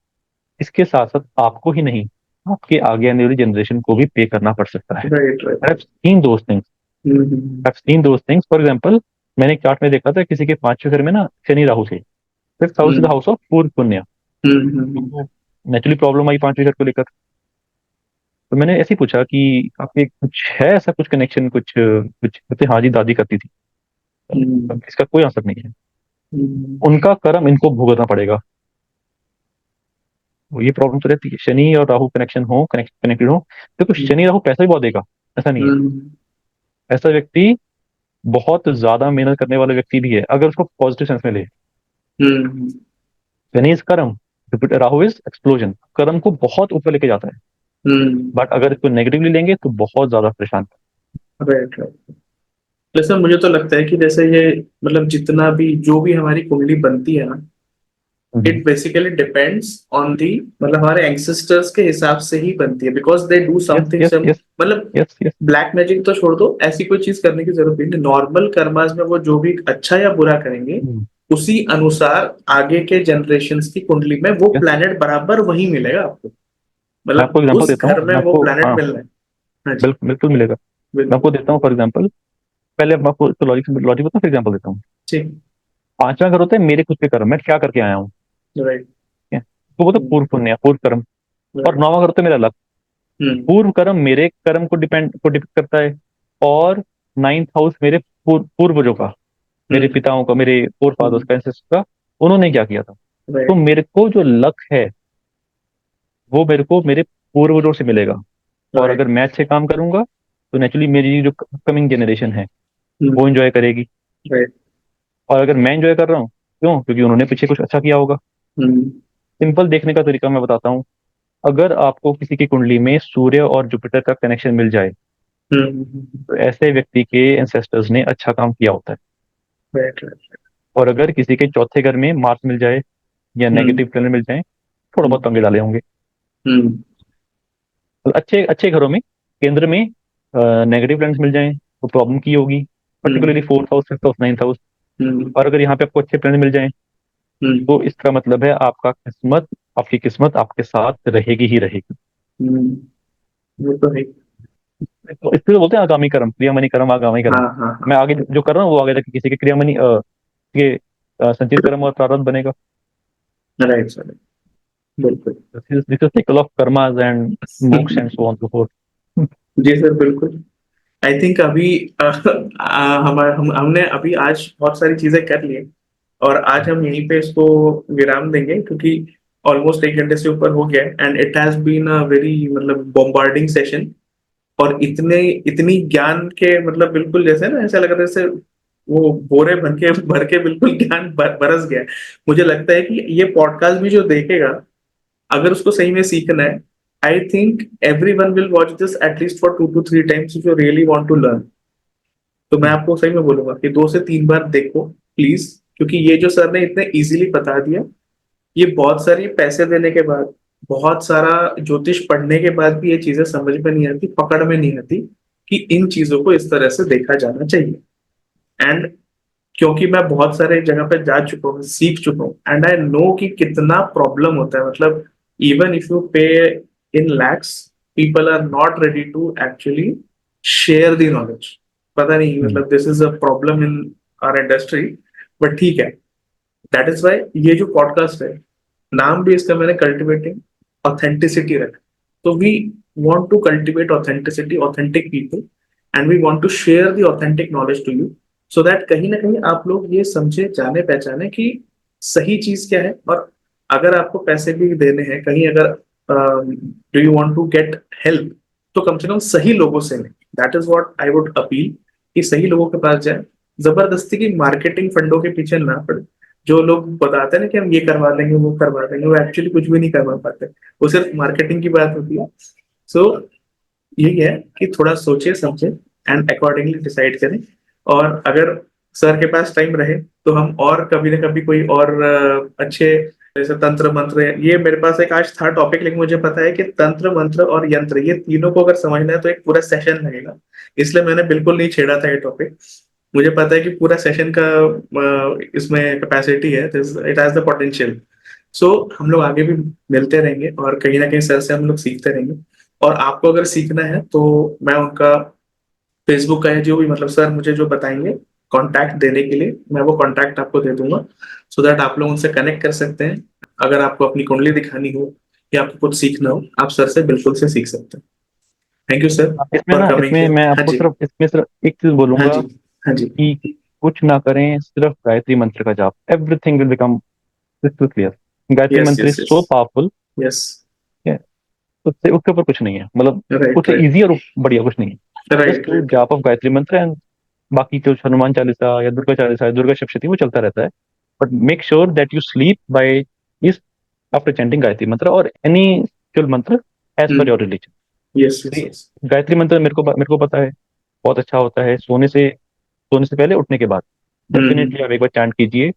इसके साथ साथ आपको ही नहीं, आपके आगे आने वाली जनरेशन को भी पे करना पड़ सकता है। Right right. I have seen those things, hmm, I have seen those things. For example, मैंने एक चार्ट में देखा था किसी के पांचवें घर में ना शनि राहु थे, fifth house is the hmm, house of पूर्ण पुण्य। हम्म, तो नेचुरली प्रॉब्लम आई पांचवें घर को लेकर। तो मैंने ऐसे ही पूछा कि आपके कुछ है ऐसा कुछ कनेक्शन, कुछ कुछ कहते हाँ जी दादी करती थी। हम्म, इसका कोई आंसर नहीं है, हम्म, उनका कर्म इनको भुगतना पड़ेगा। वो ये प्रॉब्लम तो रहती है, शनि और राहु कनेक्शन हो, कनेक्टेड हो। देखो, शनि राहु पैसा भी बहुत देगा, ऐसा नहीं है। हम्म, ऐसा व्यक्ति बहुत ज्यादा मेहनत करने वाला व्यक्ति भी है, अगर उसको पॉजिटिव सेंस में ले। हम्म, शनि इज कर्म, राहु इज एक्सप्लोजन, कर्म को बहुत ऊपर लेके जाता है। हम्म, बट अगर इसको नेगेटिवली लेंगे तो बहुत ज्यादा परेशान। Right right. जैसे मुझे तो लगता है कि जैसे ये मतलब जितना भी जो भी हमारी कुंडली बनती है ना, it basically depends on the, मतलब हमारे एंसेस्टर्स के हिसाब से ही बनती है, because they do yes something yes yes मतलब यस यस ब्लैक मैजिक तो छोड़ दो, ऐसी कोई चीज करने की जरूरत नहीं। नॉर्मल कर्मास में वो जो भी अच्छा या बुरा करेंगे उसी अनुसार आगे के जनरेशंस की कुंडली में वो यस। प्लैनेट बराबर वही मिलेगा आपको, मैं आपको मतलब एग्जांपल उस देता घर हूँ, में मैं वो आपको, प्लैनेट हाँ, मिलना है। हाँ जी, बिल्कुल बिल्कुल मिलेगा। मैं आपको बिल्कुल। देता हूँ फॉर एग्जांपल, पहले मैं आपको लॉजिक लॉजिक बताऊँ, फिर एग्जांपल देता हूँ। ठीक। पांचवा घर होता है मेरे खुद के कर्म, मैं क्या करके आया हूँ, राइट। ठीक है, तो वो तो पूर्व पुण्य, पूर्व कर्म। और राइट। नौवां घर होता है मेरा लक। पूर्व कर्म मेरे कर्म को डिपिक्ट करता है, और नाइन्थ हाउस मेरे पूर्वजों का, मेरे पिताओं का, मेरे फोर फादर्स का, ancestors का, उन्होंने क्या किया था। तो राइट। मेरे को जो लक है वो मेरे को मेरे पूर्वजों से मिलेगा। और राइट। अगर मैं अच्छे काम करूंगा तो नेचुरली मेरी जो कमिंग जनरेशन है वो एंजॉय करेगी। राइट। और अगर मैं एंजॉय कर रहा हूँ, क्यों? क्योंकि उन्होंने पीछे कुछ अच्छा किया होगा। सिंपल देखने का तरीका मैं बताता हूँ। अगर आपको किसी की कुंडली में सूर्य और जुपिटर का कनेक्शन मिल जाए तो ऐसे व्यक्ति के एंसेस्टर्स ने अच्छा काम किया होता है। राइट। और अगर किसी के चौथे घर में मार्स मिल जाए या नेगेटिव प्लैनेट मिल जाए, थोड़ा बहुत पंगे डाले होंगे। तो अच्छे अच्छे घरों में, केंद्र में नेगेटिव प्लैनेट्स मिल जाएं तो प्रॉब्लम की होगी, particularly fourth house, fifth house, ninth house. और अगर यहाँ पे आपको अच्छे प्लैनेट मिल जाएं तो इसका मतलब है आपका किस्मत, आपकी किस्मत आपके साथ रहेगी ही रहेगी। वो तो है। तो इसलिए बोलते हैं आगामी कर्म, क्रियामणि कर्म आगामी कर्म। हाँ हाँ मैं हाँ। आगे जो कर रहा हूँ वो आगे जाके किसी के क्रियामणि के संचित कर्म और प्रारब्ध बनेगा। राइट सर, बिल्कुल। This is cycle of karmas and moksha and so on so forth. जी सर, बिल्कुल। आई थिंक अभी हमने अभी आज बहुत सारी चीजें कर ली हैं, और आज हम यहीं पे इसको विराम देंगे, क्योंकि ऑलमोस्ट 1 घंटे से ऊपर हो गया है, and it has been a very मतलब बॉम्बार्डिंग सेशन। और इतने इतनी ज्ञान के मतलब बिल्कुल जैसे ना, ऐसा लग रहा है जैसे वो बोरे भर के बिल्कुल ज्ञान बरस गया है। मुझे लगता है कि ये पॉडकास्ट भी जो देखेगा, अगर उसको सही में सीखना है, I think everyone will watch this at least for 2 to 3 times if you really want to learn. तो मैं आपको सही में बोलूंगा कि 2 से 3 बार देखो प्लीज, क्योंकि ये जो सर ने इतने इजीली बता दिया, ये बहुत सारी पैसे देने के बाद, बहुत सारा ज्योतिष पढ़ने के बाद भी ये चीजें समझ में नहीं आती, पकड़ में नहीं आती कि इन चीजों को इस तरह से देखा जाना चाहिए। एंड क्योंकि मैं बहुत सारे जगह पे जा चुका हूँ, सीख चुका हूँ, एंड आई नो कि कितना प्रॉब्लम होता है। मतलब even if you pay in lakhs, people are not ready to actually share the knowledge. पता नहीं, मतलब this is a problem in our industry, but ठीक है। दैट इज वाई ये जो पॉडकास्ट है, नाम भी इसका मैंने कल्टिवेटिंग ऑथेंटिसिटी रखा। तो we want to cultivate authenticity, authentic people, and we want to share the authentic knowledge to you, so that कहीं ना कहीं आप लोग ये समझे, जाने पहचाने कि सही चीज क्या है। और अगर आपको पैसे भी देने हैं कहीं, अगर do you want to get help, तो कम से कम सही लोगों से लें। That is what I would appeal, कि सही लोगों के पास जाए, जबरदस्ती की मार्केटिंग फंडों के पीछे ना पड़े। जो लोग बताते हैं ना कि हम ये करवा देंगे, वो करवा देंगे, वो एक्चुअली कुछ भी नहीं करवा पाते, वो सिर्फ मार्केटिंग की बात होती है। सो यही है कि थोड़ा सोचे समझे एंड अकॉर्डिंगली डिसाइड करें। और अगर सर के पास टाइम रहे तो हम और कभी ना कभी कोई और अच्छे, जैसे तंत्र मंत्र, ये मेरे पास एक आज था टॉपिक, लेकिन मुझे पता है कि तंत्र मंत्र और यंत्र, ये तीनों को अगर समझना है तो एक पूरा सेशन लगेगा। इसलिए मैंने बिल्कुल नहीं छेड़ा था ये टॉपिक। मुझे पता है कि पूरा सेशन का इसमें कैपेसिटी है, इट हैज द पोटेंशियल। सो हम लोग आगे भी मिलते रहेंगे, और कहीं ना कहीं सर से हम लोग सीखते रहेंगे। और आपको अगर सीखना है तो मैं उनका फेसबुक का है जो भी, मतलब सर मुझे जो बताएंगे कांटेक्ट देने के लिए, मैं वो कांटेक्ट आपको दे दूंगा, सो दैट आप लोग उनसे कनेक्ट कर सकते हैं। अगर आपको अपनी कुंडली दिखानी हो या आपको कुछ सीखना हो, आप सर से बिल्कुल से सीख सकते हैं। थैंक यू सर इसमें फॉर ना, कमिंग इसमें मैं हियर। हाँ आपको जी। सिर्फ, इसमें सिर्फ एक चीज हाँ बोलूंगा जी। हाँ जी। कि कुछ ना करें, सिर्फ गायत्री मंत्र का जाप, everything will become crystal clear. Gayatri yes mantra is yes yes. So powerful yes. है, उससे उसके ऊपर कुछ नहीं है, मतलब राइट उससे राइट। इजी और बढ़िया कुछ नहीं है। Just right to right. जाप ऑफ गायत्री मंत्र, एंड बाकी जो हनुमान चालीसा या दुर्गा चालीसा या दुर्गा सप्तशती वो चलता रहता है। But make sure that you sleep by इस आफ्टर चैंटिंग गायत्री मंत्र और any spiritual mantra as per your religion. Yes yes yes. Gayatri mantra मेरे को पता है बहुत अच्छा होता है, सोने से पहले, उठने के बाद हम्म डेफिनेटली आप एक बार चैंट कीजिए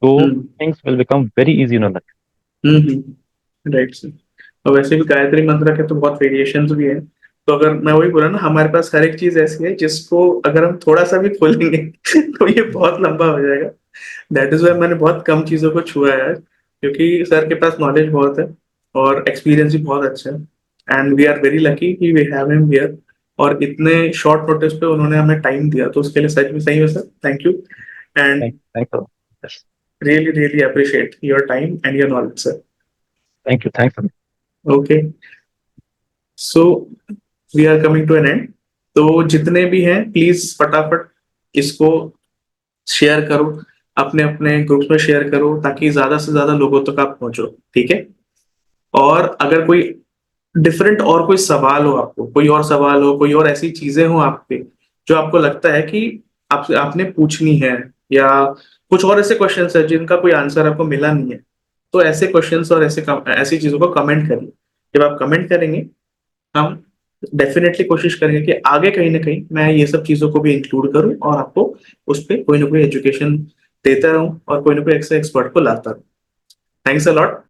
तो हम्म things will become very easy in your life. Right sir. और वैसे भी गायत्री मंत्र के तो बहुत वेरिएशंस भी हैं। तो अगर मैं वही बोला ना, हमारे पास हर एक चीज ऐसी है जिसको अगर हम थोड़ा सा भी खोलेंगे तो ये बहुत लंबा हो जाएगा। दैट इज वाई मैंने बहुत कम चीजों को छुआ है, क्योंकि सर के पास नॉलेज बहुत है और एक्सपीरियंस भी बहुत अच्छा है। And we are very lucky कि वी हैव हिम हियर। और इतने शॉर्ट नोटिस पे उन्होंने हमें टाइम दिया, तो उसके लिए सच में सही है sir, thank you. And Thanks a lot. Yes. Really really appreciate your time and your knowledge sir. Thank you. Thanks a lot. Okay, so we are coming to an end. तो जितने भी हैं प्लीज फटाफट इसको share करो, अपने अपने groups में शेयर करो, ताकि ज्यादा से ज्यादा लोगों तक आप पहुंचो, ठीक है। और अगर कोई डिफरेंट और कोई सवाल हो, आपको कोई और सवाल हो, कोई और ऐसी चीजें हो आप पे जो आपको लगता है कि आपसे आपने पूछनी है, या कुछ और ऐसे क्वेश्चंस है जिनका कोई आंसर आपको मिला नहीं है, तो ऐसे क्वेश्चंस और ऐसी चीजों को कमेंट करिए। जब आप कमेंट करेंगे, हम डेफिनेटली कोशिश करेंगे कि आगे कहीं ना कहीं मैं ये सब चीजों को भी इंक्लूड करूं और आपको उस पर कोई ना कोई एजुकेशन देता रहूं और कोई ना कोई एक्सपर्ट को लाता रहूं। Thanks a lot.